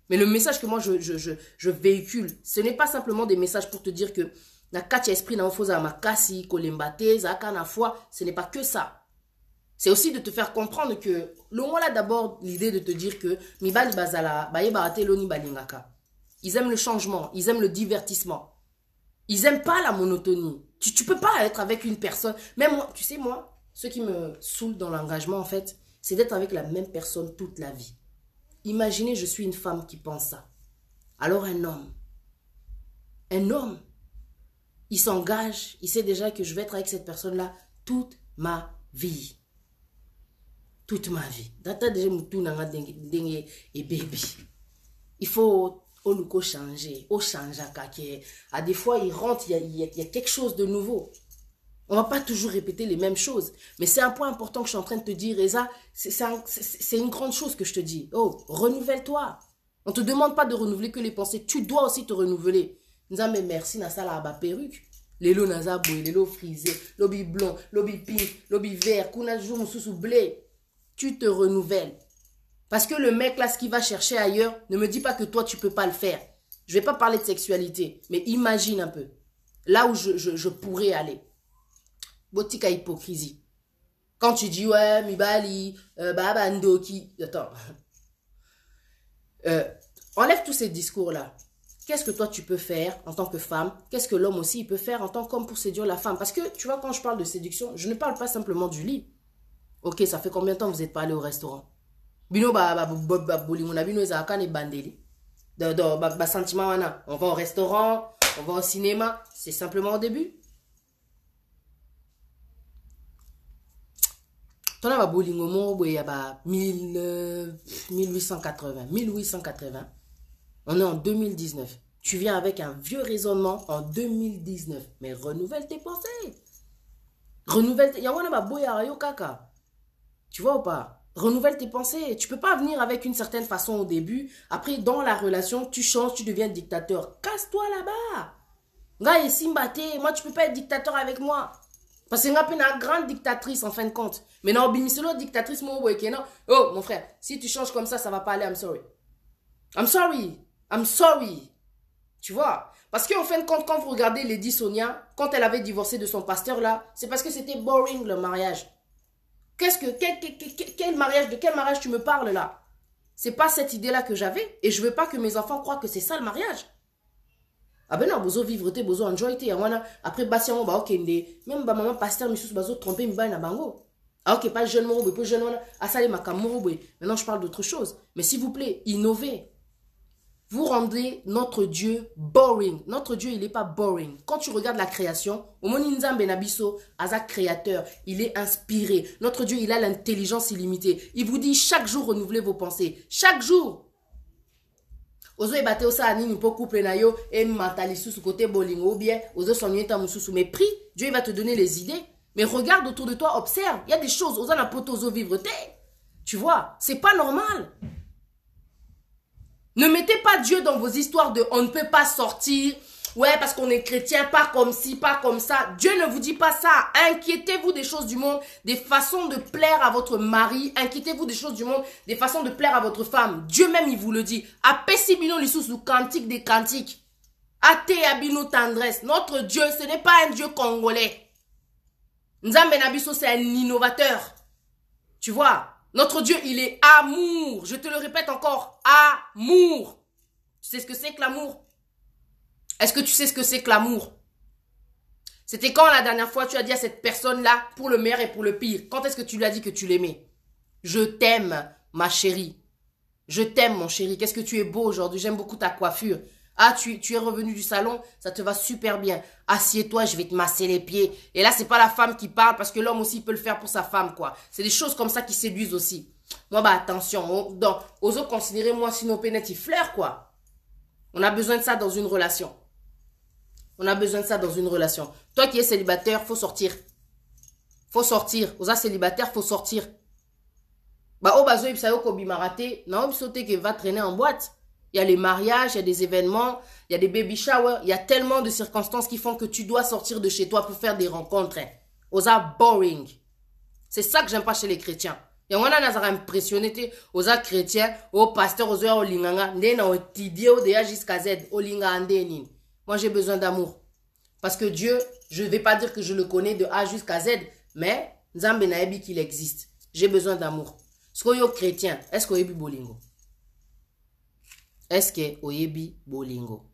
Mais le message que moi, je véhicule, ce n'est pas simplement des messages pour te dire que na katia esprit na ofoza makasi, kolembate, zaka na foi. Ce n'est pas que ça. C'est aussi de te faire comprendre que, le moment là, d'abord, l'idée de te dire que, mibali bazala, baye barate loni balingaka. Ils aiment le changement, ils aiment le divertissement. Ils aiment pas la monotonie. Tu peux pas être avec une personne. Même moi, tu sais, moi, ce qui me saoule dans l'engagement, en fait, c'est d'être avec la même personne toute la vie. Imaginez, je suis une femme qui pense ça. Alors un homme, il s'engage, il sait déjà que je vais être avec cette personne-là toute ma vie. Toute ma vie. Data déjà moutou nanga dengue et baby. Il faut au changer, au changer à des fois il rentre, il y a quelque chose de nouveau. On va pas toujours répéter les mêmes choses, mais c'est un point important que je suis en train de te dire, et ça, c'est une grande chose que je te dis. Oh, renouvelle-toi. On te demande pas de renouveler que les pensées, tu dois aussi te renouveler. Nous mais merci na sala aba perruque. Lelo naza boy, lelo frisé, lobby blond, lobby pink, lobby vert, kuna jour sous blé. Tu te renouvelles. Parce que le mec là, ce qu'il va chercher ailleurs, ne me dis pas que toi, tu peux pas le faire. Je vais pas parler de sexualité, mais imagine un peu. Là où je pourrais aller. Botika hypocrisie. Quand tu dis, ouais, Mibali, Baba Ndoki. Attends. Enlève tous ces discours-là. Qu'est-ce que toi, tu peux faire en tant que femme? Qu'est-ce que l'homme aussi, il peut faire en tant qu'homme pour séduire la femme? Parce que, tu vois, quand je parle de séduction, je ne parle pas simplement du lit. Ok, ça fait combien de temps que vous n'êtes pas allé au restaurant? Bino bino ezakane bandeli. Sentiment wana. On va au restaurant, on va au cinéma. C'est simplement au début. Ton a bolingo mo y a 1880. On est en 2019. Tu viens avec un vieux raisonnement en 2019. Mais renouvelle tes pensées. Renouvelle tes... Yawana ba boya yo kaka. Tu vois ou pas? Renouvelle tes pensées. Tu peux pas venir avec une certaine façon au début. Après, dans la relation, tu changes, tu deviens dictateur. Casse-toi là-bas. Nga esimbate. Moi, tu peux pas être dictateur avec moi. Parce que nga une grande dictatrice en fin de compte. Mais non, bimiselo dictatrice mon non. Oh, mon frère, si tu changes comme ça va pas aller. I'm sorry. I'm sorry. Tu vois? Parce qu'en fin de compte, quand vous regardez Lady Sonia, quand elle avait divorcé de son pasteur là, c'est parce que c'était boring le mariage. Quel mariage, de quel mariage tu me parles là? C'est pas cette idée-là que j'avais. Et je veux pas que mes enfants croient que c'est ça le mariage. Ah ben non, bozo vivre te, bozo enjoy te. Après, basi on ba okende. Même ba maman pasteur, misus bazo tromper mi ba na bango. Ah ok, pas jeune moro, pas jeune wana. Asale makamoro. Maintenant, je parle d'autre chose. Mais s'il vous plaît, innovez. Vous rendez notre Dieu boring. Notre Dieu, il n'est pas boring. Quand tu regardes la création, Omoninzambe Nabiso, Aza créateur, il est inspiré. Notre Dieu, il a l'intelligence illimitée. Il vous dit chaque jour, renouvelez vos pensées. Chaque jour. Ozo ebate osa anini po couple na yo et mentalisu sous côté bolingo ou bien ozo sonyeta mususu. Mais prie, Dieu il va te donner les idées. Mais regarde autour de toi, observe. Il y a des choses. Ozo na poto ozo vivre te. Tu vois, c'est pas normal. Ne mettez pas Dieu dans vos histoires de on ne peut pas sortir. Ouais, parce qu'on est chrétien, pas comme ci, pas comme ça. Dieu ne vous dit pas ça. Inquiétez-vous des choses du monde, des façons de plaire à votre mari. Inquiétez-vous des choses du monde, des façons de plaire à votre femme. Dieu même, il vous le dit. Apesibino lisusu, cantique des cantiques. Ate abino tendresse. Notre Dieu, ce n'est pas un Dieu congolais. Nzambe Nabiso, c'est un innovateur. Tu vois, notre Dieu, il est amour. Je te le répète encore, amour. Tu sais ce que c'est que l'amour? Est-ce que tu sais ce que c'est que l'amour? C'était quand la dernière fois tu as dit à cette personne-là, pour le meilleur et pour le pire? Quand est-ce que tu lui as dit que tu l'aimais? Je t'aime, ma chérie. Je t'aime, mon chéri. Qu'est-ce que tu es beau aujourd'hui. J'aime beaucoup ta coiffure. Ah, tu es revenu du salon, ça te va super bien. Assieds-toi, je vais te masser les pieds. Et là, c'est pas la femme qui parle parce que l'homme aussi il peut le faire pour sa femme, quoi. C'est des choses comme ça qui séduisent aussi. Moi, bah attention, aux autres, considérez-moi sinon pénètre, il fleure, quoi. On a besoin de ça dans une relation. On a besoin de ça dans une relation. Toi qui es célibataire, faut sortir. Faut sortir. Aux célibataires, faut sortir. Bah, oh, bazo, ibsayo ko bimarate. Non, ibsote qui va traîner en boîte. Il y a les mariages, il y a des événements, il y a des baby showers. Il y a tellement de circonstances qui font que tu dois sortir de chez toi pour faire des rencontres. Osa boring. C'est ça que j'aime pas chez les chrétiens. Et on a impressionné aux chrétiens, aux pasteurs, aux linganga, ndena au tidio de jusqu'à Z, au linga andenin. Moi, j'ai besoin d'amour. Parce que Dieu, je ne vais pas dire que je le connais de A jusqu'à Z, mais Nzambe naebi qu'il existe. J'ai besoin d'amour. Est-ce que vous chrétien? Est-ce que vous êtes bolingo? Est-ce que vous êtes bolingo?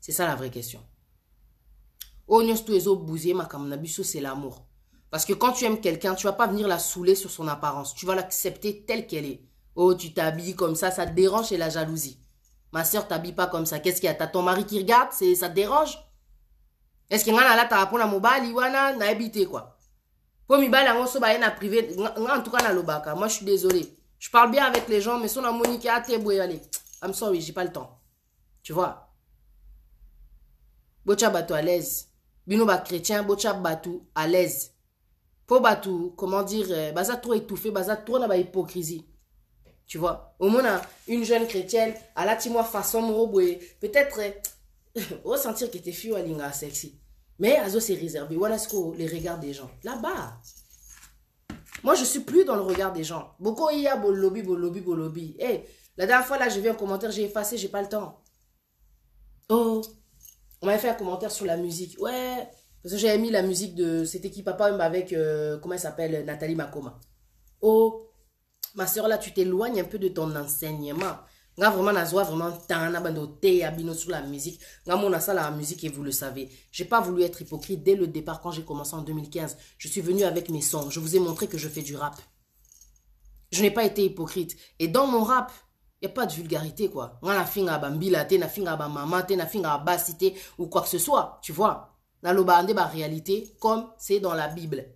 C'est ça la vraie question. C'est l'amour. Parce que quand tu aimes quelqu'un, tu ne vas pas venir la saouler sur son apparence. Tu vas l'accepter telle qu'elle est. Oh, tu t'habilles comme ça te dérange, c'est la jalousie. Ma soeur t'habille pas comme ça. Qu'est-ce qu'il y a? T'as ton mari qui regarde? Ça te dérange? Est-ce qu'il y a là t'as rapport à mobile? Iwana n'a habité quoi? Pour mibali en so ba na privé. En tout cas na lobaka. Moi je suis désolé. Je parle bien avec les gens, mais son Monique a té boyale. I'm sorry, j'ai pas le temps. Tu vois? Bocha batou à l'aise. Bino ba chrétien, bocha batou à l'aise. Pour batou, comment dire, baza trop étouffé, baza trop na ba hypocrisie. Tu vois, au moins, une jeune chrétienne, à la timoa façon moroboué, peut-être, ressentir que tes filles sont sexy. Mais Azo c'est réservé. Voilà ce que les regards des gens. Là-bas. Moi, je suis plus dans le regard des gens. Beaucoup il y a bolobi, bolobi, bolobi. Hey, la dernière fois, là, j'ai vu un commentaire, j'ai effacé, j'ai pas le temps. Oh, on m'avait fait un commentaire sur la musique. Ouais, parce que j'avais mis la musique de C'était qui papa avec, comment elle s'appelle, Nathalie Makoma. Oh, ma soeur, là, tu t'éloignes un peu de ton enseignement. Nga vraiment nazwa vraiment tana bandoté abino sur la musique. Nga mona ça la musique et vous le savez. J'ai pas voulu être hypocrite dès le départ quand j'ai commencé en 2015. Je suis venu avec mes sons. Je vous ai montré que je fais du rap. Je n'ai pas été hypocrite. Et dans mon rap, il n'y a pas de vulgarité quoi. Nga na finga bambila te na finga ba maman te na finga basité ou quoi que ce soit, tu vois. Na loba ande ba réalité comme c'est dans la Bible.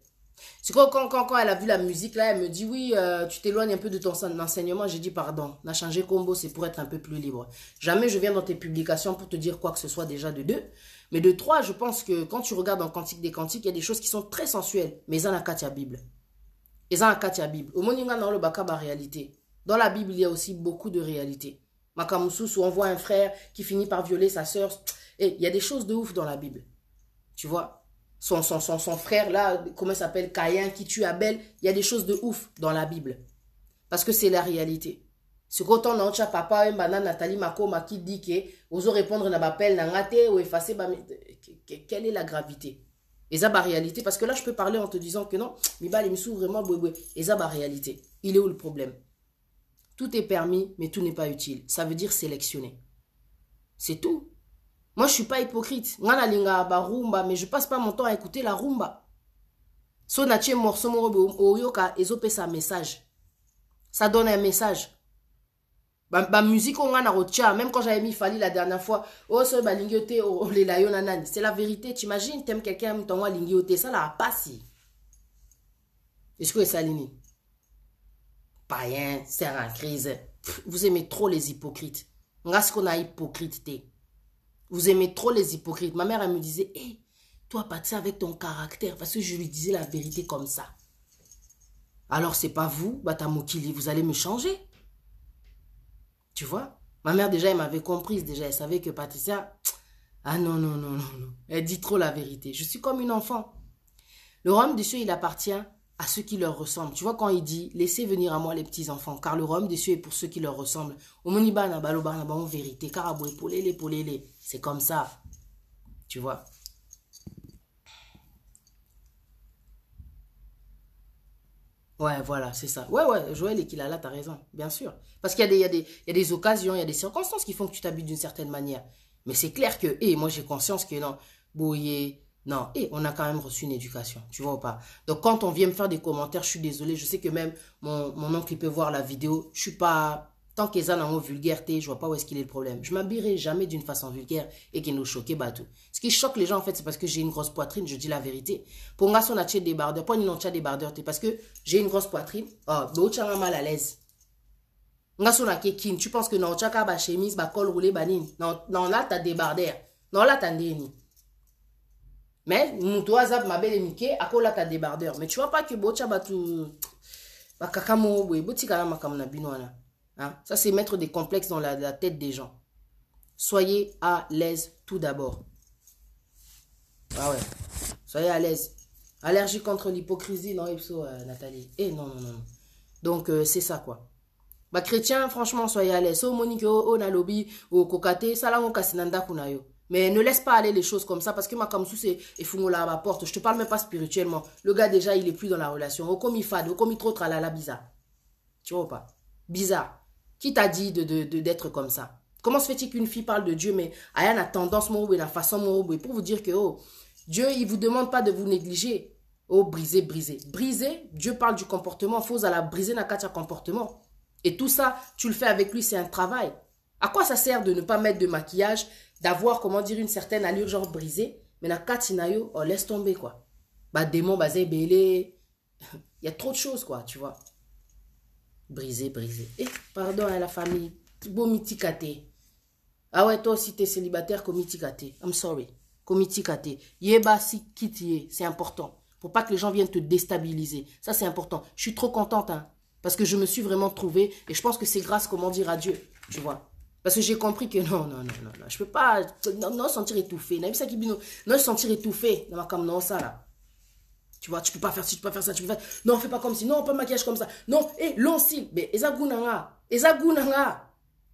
C'est quand elle a vu la musique, là, elle me dit, oui, tu t'éloignes un peu de ton enseignement. J'ai dit, pardon, on a changé combo, c'est pour être un peu plus libre. Jamais je viens dans tes publications pour te dire quoi que ce soit déjà de deux. Mais de trois, je pense que quand tu regardes dans Cantique des Cantiques, il y a des choses qui sont très sensuelles. Mais ils ont la Katia Bible. Ils ont la Katia Bible. Au Moninga, dans le Bakaba réalité. Dans la Bible, il y a aussi beaucoup de réalité. Makamoussous, où on voit un frère qui finit par violer sa sœur. Et il y a des choses de ouf dans la Bible. Tu vois? Son frère là, comment il s'appelle, Caïn qui tue Abel, il y a des choses de ouf dans la Bible. Parce que c'est la réalité. C'est quand on a un papa, un banane Nathalie Makoma qui dit que oso répondre à l'appel, n'angate ou effacer, quelle est la gravité? Et ça, la réalité, parce que là, je peux parler en te disant que non, mais bah, il me s'ouvre vraiment, et ça, la réalité. Il est où le problème? Tout est permis, mais tout n'est pas utile. Ça veut dire sélectionner. C'est tout. Moi, je ne suis pas hypocrite. Moi, je suis rumba, mais je ne passe pas mon temps à écouter la rumba. So, nache morceau oyoka ezope sa message. Ça donne un message. Ba musique on a rocha, même quand j'avais mis Fali la dernière fois, oh so ba lingiote oh les layo nanani, c'est la vérité. T'imagines, t'aimes quelqu'un même ton lingiote, ça la passe. Est-ce que ça lini? Païen, c'est en crise. Vous aimez trop les hypocrites. Ngas qu'on a hypocrite té. Vous aimez trop les hypocrites. Ma mère, elle me disait, hé, toi, pas de ça avec ton caractère. Parce que je lui disais la vérité comme ça. Alors, c'est pas vous, Batamokili, vous allez me changer. Tu vois? Ma mère, déjà, elle m'avait comprise. Déjà, elle savait que Patricia... Ah non, non, non, non, non. Elle dit trop la vérité. Je suis comme une enfant. Le royaume des cieux, il appartient à ceux qui leur ressemblent. Tu vois, quand il dit, laissez venir à moi les petits-enfants, car le royaume des cieux est pour ceux qui leur ressemblent. En vérité, c'est comme ça. Tu vois. Ouais, voilà, c'est ça. Ouais, ouais, Joël et Kilala, t'as raison, bien sûr. Parce qu'il y a il y a des occasions, il y a des circonstances qui font que tu t'habilles d'une certaine manière. Mais c'est clair que, moi j'ai conscience que non, Boye, non, on a quand même reçu une éducation, tu vois ou pas. Donc quand on vient me faire des commentaires, je suis désolé, je sais que même mon oncle il peut voir la vidéo, je suis pas... Tant qu'ils ont un mot vulgarité, je vois pas où est-ce qu'il est le problème. Je m'habillerai jamais d'une façon vulgaire et qui nous choque pas tout. Ce qui choque les gens en fait, c'est parce que j'ai une grosse poitrine, je dis la vérité. Pour moi, on a des débardeurs, pas une on des débardeurs, parce que j'ai une grosse poitrine. Oh, mais tu as mal à l'aise. Tu penses que non, tu as ba chemise, ba col roulé, ba nini. Non, non, là, t'as débardeur. Non, là, t'as ndéni. Mais, moutoua zap ma belle Mickey, à quoi là, t'as débardeur. Mais tu vois pas que bocha ba tout. Ba kakamo, oui, boti kalama kamna binoana. Hein? Ça, c'est mettre des complexes dans la tête des gens. Soyez à l'aise tout d'abord. Ah ouais. Soyez à l'aise. Allergie contre l'hypocrisie, non, Ipso, Nathalie. Non, non, non. Donc, c'est ça, quoi. Bah, chrétien, franchement, soyez à l'aise. Oh, Monique, oh, Nalobi, oh, Kokate, Salam, Kasinanda, Kunayo. Mais ne laisse pas aller les choses comme ça, parce que ma comme c'est et Fungola à ma porte. Je te parle même pas spirituellement. Le gars, déjà, il est plus dans la relation. Oh, comme il fade, oh, comme il trop tralala, bizarre. Tu vois pas? Bizarre. Qui t'a dit d'être comme ça? Comment se fait-il qu'une fille parle de Dieu, mais Ayane a tendance, la façon, pour vous dire que, oh, Dieu, il vous demande pas de vous négliger. Oh, briser, briser. Briser, Dieu parle du comportement. Faut à la briser na katia comportement. Et tout ça, tu le fais avec lui, c'est un travail. À quoi ça sert de ne pas mettre de maquillage, d'avoir, comment dire, une certaine allure genre brisée, mais na katinayo, oh, laisse tomber, quoi. Bah, démon, basé, belé. Il y a trop de choses, quoi, tu vois. Brisé, brisé. Pardon à la famille. Bon mitikate. Ah ouais, toi aussi t'es célibataire, komitikate. I'm sorry. Komitikate. Yeba si kitiye. C'est important. Pour pas que les gens viennent te déstabiliser. Ça, c'est important. Je suis trop contente, hein. Parce que je me suis vraiment trouvée. Et je pense que c'est grâce, comment dire, à Dieu. Tu vois. Parce que j'ai compris que non, non, non, non, non. Je peux pas. Non, sentir étouffé. Non, sentir étouffé. Dans ma cam, non, ça là. Tu vois, tu peux pas faire ci, tu peux pas faire ça, tu peux faire... Non, fais pas comme si, non, pas maquillage comme ça. Non, long cils. Mais, ezagounanga.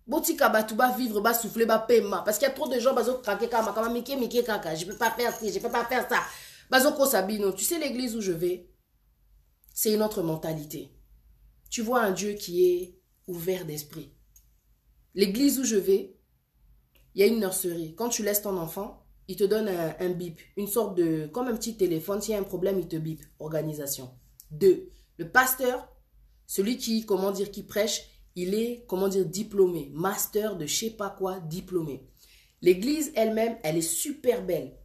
Botika batuba vivre, ba souffler, ba paiement. Parce qu'il y a trop de gens, bazo craquer kama, mike, kaka. Je peux pas faire ci, je peux pas faire ça. Bazo kosabino. Tu sais, l'église où je vais, c'est une autre mentalité. Tu vois un Dieu qui est ouvert d'esprit. L'église où je vais, il y a une nurserie. Quand tu laisses ton enfant, il te donne un bip, une sorte de, comme un petit téléphone, s'il y a un problème, il te bip. Organisation. 2. Le pasteur, celui qui, comment dire, qui prêche, il est, comment dire, diplômé. Master de je sais pas quoi, diplômé. L'église elle-même, elle est super belle.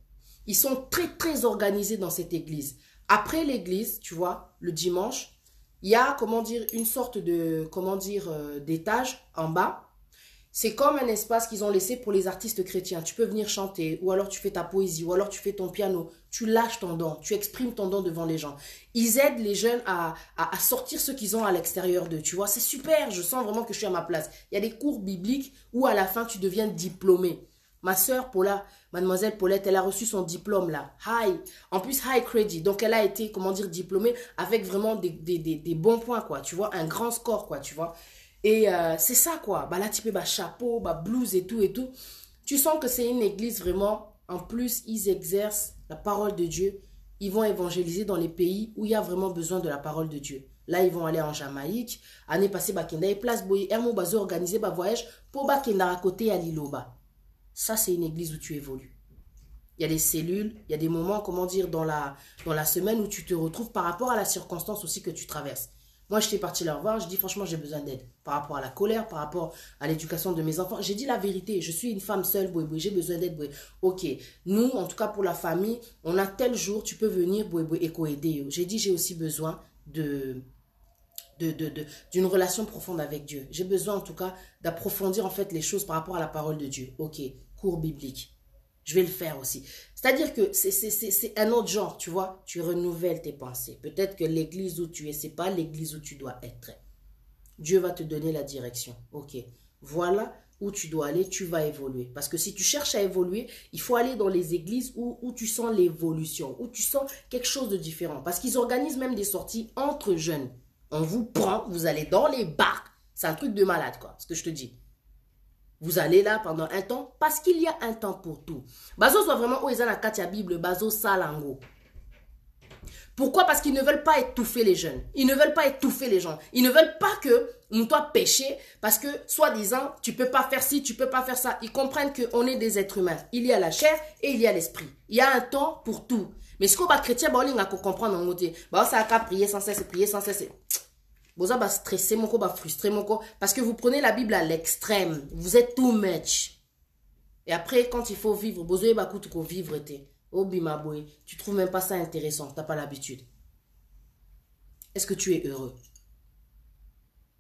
Ils sont très, très organisés dans cette église. Après l'église, tu vois, le dimanche, il y a, comment dire, une sorte de, comment dire, d'étage en bas. C'est comme un espace qu'ils ont laissé pour les artistes chrétiens. Tu peux venir chanter, ou alors tu fais ta poésie, ou alors tu fais ton piano. Tu lâches ton don, tu exprimes ton don devant les gens. Ils aident les jeunes à sortir ce qu'ils ont à l'extérieur d'eux. Tu vois, c'est super, je sens vraiment que je suis à ma place. Il y a des cours bibliques où à la fin tu deviens diplômé. Ma sœur Paula, mademoiselle Paulette, elle a reçu son diplôme là. En plus high credit. Donc elle a été, comment dire, diplômée avec vraiment des bons points quoi. Tu vois, un grand score quoi, tu vois. Et c'est ça quoi, bah là tu peux bah chapeau, bah blouse et tout et tout. Tu sens que c'est une église vraiment, en plus ils exercent la parole de Dieu. Ils vont évangéliser dans les pays où il y a vraiment besoin de la parole de Dieu. Là ils vont aller en Jamaïque, année passée bah kenda et place boy, hermo bazo organiser bah voyage pour bah kenda à côté à Liloba. Ça c'est une église où tu évolues. Il y a des cellules, il y a des moments, comment dire, dans la semaine où tu te retrouves par rapport à la circonstance aussi que tu traverses. Moi, j'étais partie leur voir, je dis franchement, j'ai besoin d'aide. Par rapport à la colère, par rapport à l'éducation de mes enfants. J'ai dit la vérité, je suis une femme seule, boy, j'ai besoin d'aide. Ok, nous, en tout cas pour la famille, on a tel jour, tu peux venir, et co-aider. J'ai dit, j'ai aussi besoin d'une relation profonde avec Dieu. J'ai besoin en tout cas d'approfondir en fait les choses par rapport à la parole de Dieu. Ok, cours biblique. Je vais le faire aussi. C'est-à-dire que c'est un autre genre, tu vois. Tu renouvelles tes pensées. Peut-être que l'église où tu es, c'est pas l'église où tu dois être. Dieu va te donner la direction. Ok, voilà où tu dois aller, tu vas évoluer. Parce que si tu cherches à évoluer, il faut aller dans les églises où tu sens l'évolution, où tu sens quelque chose de différent. Parce qu'ils organisent même des sorties entre jeunes. On vous prend, vous allez dans les bars. C'est un truc de malade, quoi, ce que je te dis. Vous allez là pendant un temps, parce qu'il y a un temps pour tout. Bazo soit vraiment où ils ont la Katia Bible, Bazo Salango. Pourquoi? Parce qu'ils ne veulent pas étouffer les jeunes. Ils ne veulent pas étouffer les gens. Ils ne veulent pas que nous toi pécher parce que, soi-disant, tu ne peux pas faire ci, tu ne peux pas faire ça. Ils comprennent qu'on est des êtres humains. Il y a la chair et il y a l'esprit. Il y a un temps pour tout. Mais ce qu'on va chrétien, on va comprendre en côté. Ça a qu'à prier sans cesse, prier sans cesse. Vous va stresser, mon va frustrer, mon parce que vous prenez la Bible à l'extrême. Vous êtes too much. Et après, quand il faut vivre, vous avez beaucoup de vivre. Oh Bimaboy, tu trouves même pas ça intéressant, tu n'as pas l'habitude. Est-ce que tu es heureux?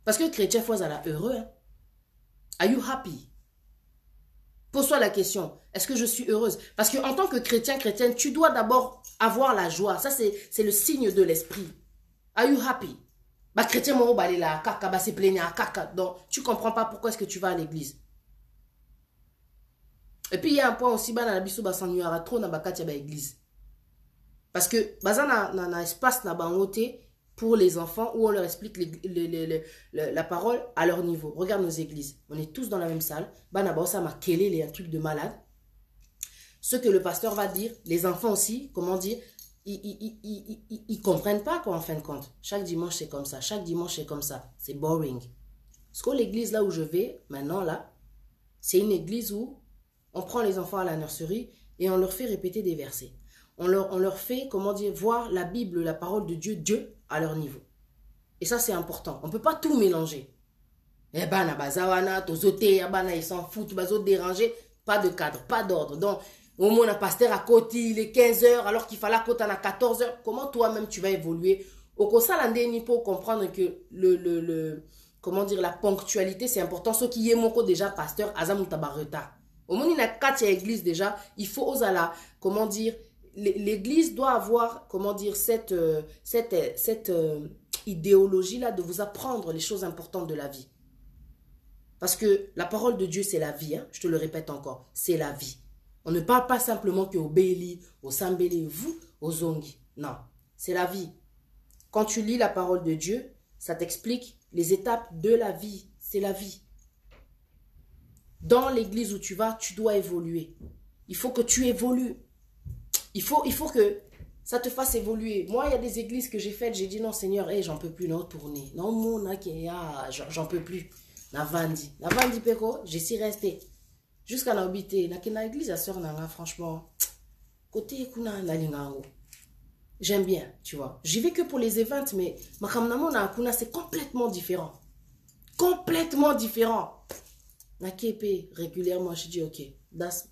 Parce que chrétien, faut être heureux. Hein? Are you happy? Pose-toi la question, est-ce que je suis heureuse? Parce qu'en tant que chrétienne, tu dois d'abord avoir la joie. Ça, c'est le signe de l'esprit. Are you happy? Bah, chrétien, mon balé là, kaka, bah, c'est plaignant, kaka. Donc, tu comprends pas pourquoi est-ce que tu vas à l'église. Et puis, il y a un point aussi, bah, dans la bisou, bah, s'ennuiera trop dans l'église. Parce que, bah, ça, dans espace, dans bangoté, pour les enfants, où on leur explique la parole à leur niveau. Regarde nos églises. On est tous dans la même salle. Bah, là-bas, ça m'a kélé, les trucs de malade. Ce que le pasteur va dire, les enfants aussi, comment dire, ils comprennent pas, quoi, en fin de compte. Chaque dimanche, c'est comme ça. Chaque dimanche, c'est comme ça. C'est boring. Parce que l'église, là où je vais, maintenant, là, c'est une église où on prend les enfants à la nurserie et on leur fait répéter des versets. On leur fait, comment dire, voir la Bible, la parole de Dieu à leur niveau. Et ça, c'est important. On ne peut pas tout mélanger. Eh ben, ils s'en foutent, déranger. Pas de cadre, pas d'ordre. Donc, au moins, un pasteur à côté, il est 15 heures, alors qu'il fallait à côté à 14 heures. Comment toi-même, tu vas évoluer? Au il faut comprendre que comment dire, la ponctualité, c'est important. Ceux qui est déjà pasteur, Azam Tabareta. Au moins, il y a 4 églises déjà. Il faut oser là, comment dire, l'église doit avoir, comment dire, cette idéologie-là de vous apprendre les choses importantes de la vie. Parce que la parole de Dieu, c'est la vie. Hein? Je te le répète encore, c'est la vie. On ne parle pas simplement qu'au Béli, au Sambélé, vous, aux Zongi. Non, c'est la vie. Quand tu lis la parole de Dieu, ça t'explique les étapes de la vie. C'est la vie. Dans l'église où tu vas, tu dois évoluer. Il faut que tu évolues. Il faut que ça te fasse évoluer. Moi, il y a des églises que j'ai faites, j'ai dit non Seigneur, hey, j'en peux plus, non, tourner. Non, mon j'en peux plus. Navandi peko, j'y suis resté. Jusqu'à l'habiter. Na église à sœur nanga, franchement. Côté kuna na lingango. J'aime bien, tu vois. J'y vais que pour les events, mais ma kamnamo na kuna, c'est complètement différent. Complètement différent. Na kepe, régulièrement, je dis ok, that's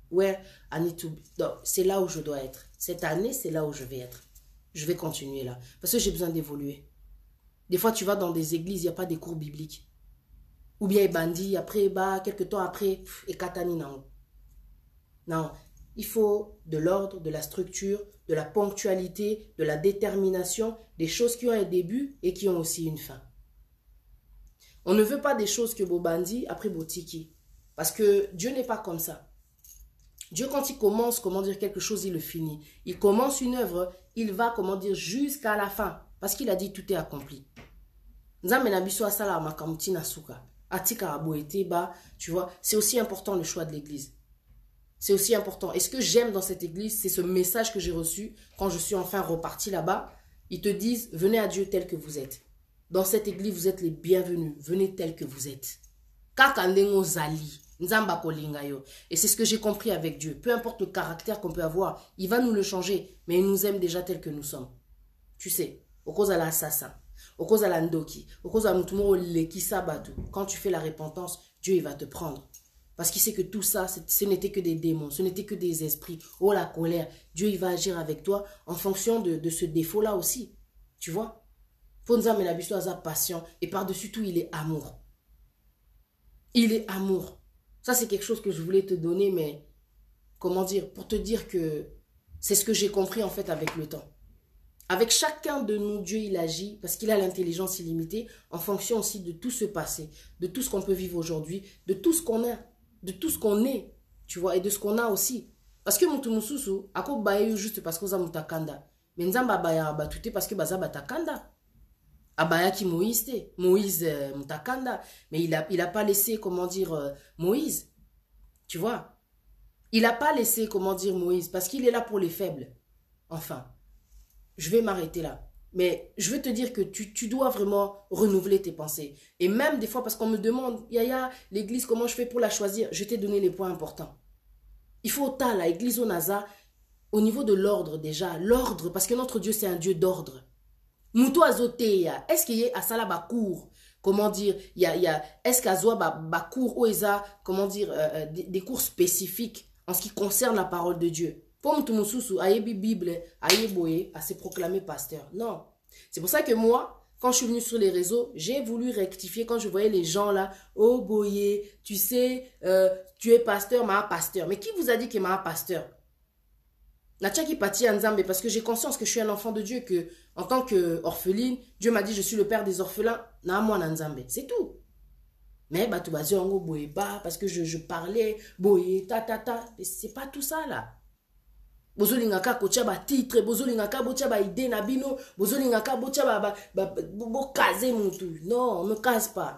where I need to be. C'est là où je dois être. Cette année, c'est là où je vais être. Je vais continuer là. Parce que j'ai besoin d'évoluer. Des fois, tu vas dans des églises, il n'y a pas des cours bibliques. Ou bien bandit, après, bah, quelques temps après, et katani, non. Non. Il faut de l'ordre, de la structure, de la ponctualité, de la détermination, des choses qui ont un début et qui ont aussi une fin. On ne veut pas des choses que Bobandi, après Botiki. Parce que Dieu n'est pas comme ça. Dieu, quand il commence, comment dire, quelque chose, il le finit. Il commence une œuvre, il va, comment dire, jusqu'à la fin. Parce qu'il a dit, tout est accompli. Tu vois, c'est aussi important le choix de l'église. C'est aussi important. Et ce que j'aime dans cette église, c'est ce message que j'ai reçu quand je suis enfin reparti là-bas. Ils te disent, venez à Dieu tel que vous êtes. Dans cette église, vous êtes les bienvenus. Venez tel que vous êtes. Et c'est ce que j'ai compris avec Dieu. Peu importe le caractère qu'on peut avoir, il va nous le changer. Mais il nous aime déjà tel que nous sommes. Tu sais, au cause de l'assassin, au cause de l'andoki, au cause de l'ekisabatu. Quand tu fais la repentance, Dieu il va te prendre. Parce qu'il sait que tout ça, ce n'était que des démons, ce n'était que des esprits. Oh la colère, Dieu il va agir avec toi en fonction de ce défaut-là aussi. Tu vois? Fonza Menabiso a patient et par-dessus tout, il est amour. Il est amour. Ça, c'est quelque chose que je voulais te donner, mais comment dire, pour te dire que c'est ce que j'ai compris en fait avec le temps. Avec chacun de nous, Dieu, il agit parce qu'il a l'intelligence illimitée en fonction aussi de tout ce passé, de tout ce qu'on peut vivre aujourd'hui, de tout ce qu'on a, de tout ce qu'on est, tu vois, et de ce qu'on a aussi. Parce que Moutoumoussousou, à quoi baye juste parce que ça mutakanda. Mais nzamba baya abatute parce que baza batakanda. Abaya qui Moïse, Moïse mutakanda. Mais il a pas laissé, comment dire, Moïse. Tu vois. Il n'a pas laissé, comment dire, Moïse parce qu'il est là pour les faibles. Enfin. Je vais m'arrêter là. Mais je veux te dire que tu dois vraiment renouveler tes pensées. Et même des fois, parce qu'on me demande, Yaya, l'église, comment je fais pour la choisir? Je t'ai donné les points importants. Il faut autant la église au Naza, au niveau de l'ordre déjà. L'ordre, parce que notre Dieu, c'est un Dieu d'ordre. Moutou azoteya. Est-ce qu'il y a Asala Bakour? Comment dire? Est-ce qu'Azoa Bakour ou Eza, comment dire, des cours spécifiques en ce qui concerne la parole de Dieu? Pour tout mususu, ayebi Bible, ayeboye, à se proclamer pasteur. Non. C'est pour ça que moi, quand je suis venue sur les réseaux, j'ai voulu rectifier quand je voyais les gens là, oh boye, tu sais, tu es pasteur, ma pasteur. Mais qui vous a dit que ma pasteur? Natia qui pati Nzambe, parce que j'ai conscience que je suis un enfant de Dieu, que en tant qu'orpheline, Dieu m'a dit je suis le père des orphelins, na moi Nzambe. C'est tout. Mais bah tu vas dire boye pas, parce que je parlais, boye, ta. C'est pas tout ça là. Bozolingaka kocha ba titre, bozolingaka bocha ba idée na bino, bozolingaka bocha bo caser mutu. Non, on ne case pas.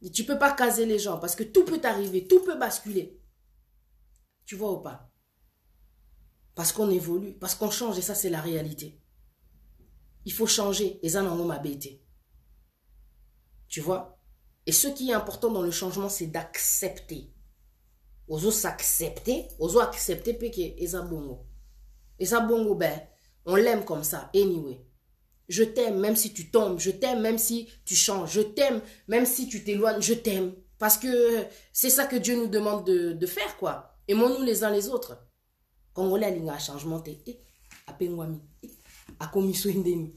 Et tu peux pas caser les gens parce que tout peut arriver, tout peut basculer. Tu vois ou pas? Parce qu'on évolue, parce qu'on change et ça c'est la réalité. Il faut changer et ça n'en m'a bêté. Tu vois? Et ce qui est important dans le changement, c'est d'accepter. Ozo s'accepter, ozo accepter peke eza bongo. Eza bongo ben, on l'aime comme ça anyway. Je t'aime même si tu tombes, je t'aime même si tu changes, je t'aime même si tu t'éloignes, je t'aime parce que c'est ça que Dieu nous demande de faire quoi. Aimons-nous les uns les autres. Congolais alinga changement te apengwami akomi soindeni.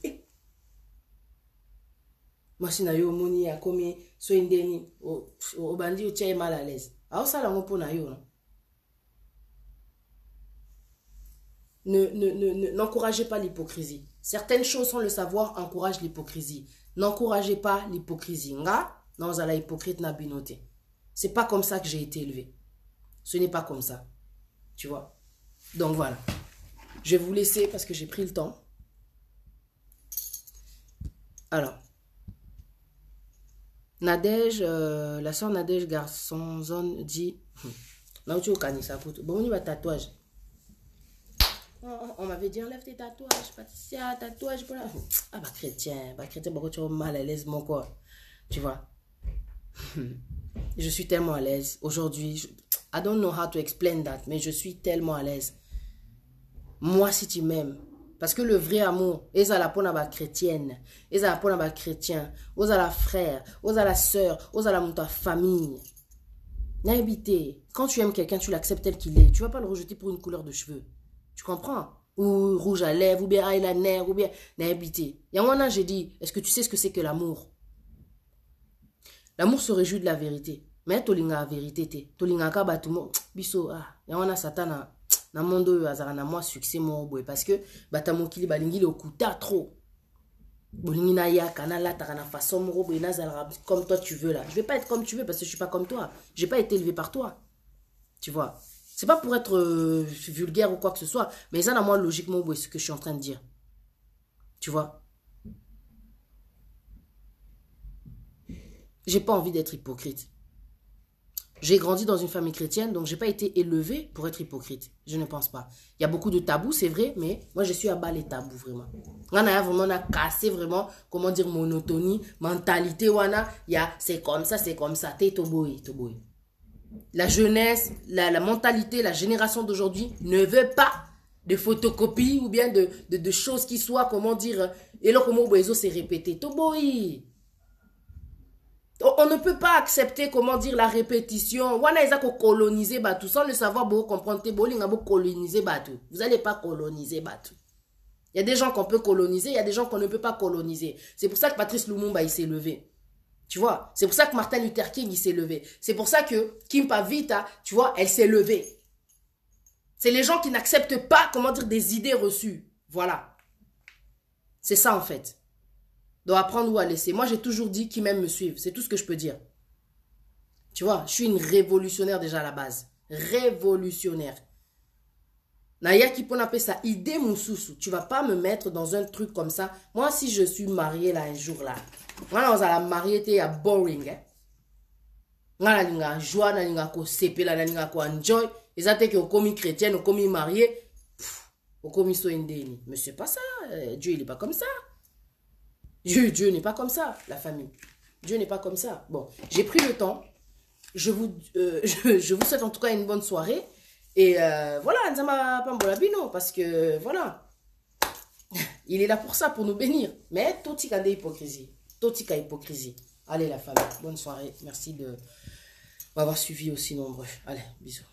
Machina yo moni akomi soindeni o bandi o tia mal à l'aise. N'encouragez pas l'hypocrisie. Certaines choses sans le savoir encouragent l'hypocrisie. N'encouragez pas l'hypocrisie. Nga, non, la hypocrite n'a binoté. C'est pas comme ça que j'ai été élevé. Ce n'est pas comme ça. Tu vois. Donc voilà. Je vais vous laisser parce que j'ai pris le temps. Alors. Nadège, la soeur Nadège Garçon Zone dit bon, on y va tatouage. On m'avait dit enlève tes tatouages, Patricia, tatouage. Ah bah chrétien, pourquoi tu es mal à l'aise mon corps? Tu vois. Je suis tellement à l'aise. Aujourd'hui, I don't know how to explain that, mais je suis tellement à l'aise. Moi, si tu m'aimes, parce que le vrai amour, ils ont la peau na chrétienne, ils ont la peau na chrétien, ils ont la frère, ils ont la sœur, ils ont la famille. N'habitez. Quand tu aimes quelqu'un, tu l'acceptes tel qu'il est. Tu vas pas le rejeter pour une couleur de cheveux. Tu comprends? Ou rouge à lèvres, ou bien eyeliner, ou bien n'habitez. Il y a un moment, j'ai dit, est-ce que tu sais ce que c'est que l'amour? L'amour se réjouit de la vérité. Mais tolinga la vérité te. Tolinga ka batumo biso ah. Il y a un satana. Na mondo azara na moi succès mo boy parce que batamo kili balingi le kuta trop. Bolingi na ya kana la ta na façon mo boy na zala comme toi tu veux là. Je vais pas être comme tu veux parce que je suis pas comme toi. J'ai pas été élevé par toi. Tu vois. C'est pas pour être vulgaire ou quoi que ce soit, mais ça na moi logiquement boy ce que je suis en train de dire. Tu vois. J'ai pas envie d'être hypocrite. J'ai grandi dans une famille chrétienne, donc j'ai pas été élevée pour être hypocrite. Je ne pense pas. Il y a beaucoup de tabous, c'est vrai, mais moi je suis à bas les tabous, vraiment. On a cassé vraiment, comment dire, monotonie, mentalité, c'est comme ça, t'es toboy. La jeunesse, la mentalité, la génération d'aujourd'hui ne veut pas de photocopies ou bien de choses qui soient, comment dire, et là, comment c'est répété, toboy. On ne peut pas accepter, comment dire, la répétition. Wana ils ont colonisé Batou. Sans le savoir, vous comprenez, coloniser Batou. Vous n'allez pas coloniser Batou. Il y a des gens qu'on peut coloniser, il y a des gens qu'on ne peut pas coloniser. C'est pour ça que Patrice Lumumba, il s'est levé. Tu vois, c'est pour ça que Martin Luther King, il s'est levé. C'est pour ça que Kim Pavita, tu vois, elle s'est levée. C'est les gens qui n'acceptent pas, comment dire, des idées reçues. Voilà. C'est ça, en fait. Donc, apprendre ou à laisser. Moi, j'ai toujours dit qu'ils m'aiment me suivre. C'est tout ce que je peux dire. Tu vois, je suis une révolutionnaire déjà à la base. Révolutionnaire. Naya qui peut appeler ça idée moussousou. Tu vas pas me mettre dans un truc comme ça. Moi, si je suis mariée là un jour là, moi, on a marié, t'es à boring. Hein? Nga na joie, na linga ko sepe la, na linga ko enjoy. Et ça t'es que au commis chrétien, au commis marié, au commis so indéni. Mais c'est pas ça. Dieu, il est pas comme ça. Dieu n'est pas comme ça, la famille. Dieu n'est pas comme ça. Bon, j'ai pris le temps. Je vous souhaite en tout cas une bonne soirée. Et voilà, Nzama Pambolabino, parce que voilà, il est là pour ça, pour nous bénir. Mais totika de hypocrisie. Totika hypocrisie. Allez la famille, bonne soirée. Merci de m'avoir suivi aussi nombreux. Allez, bisous.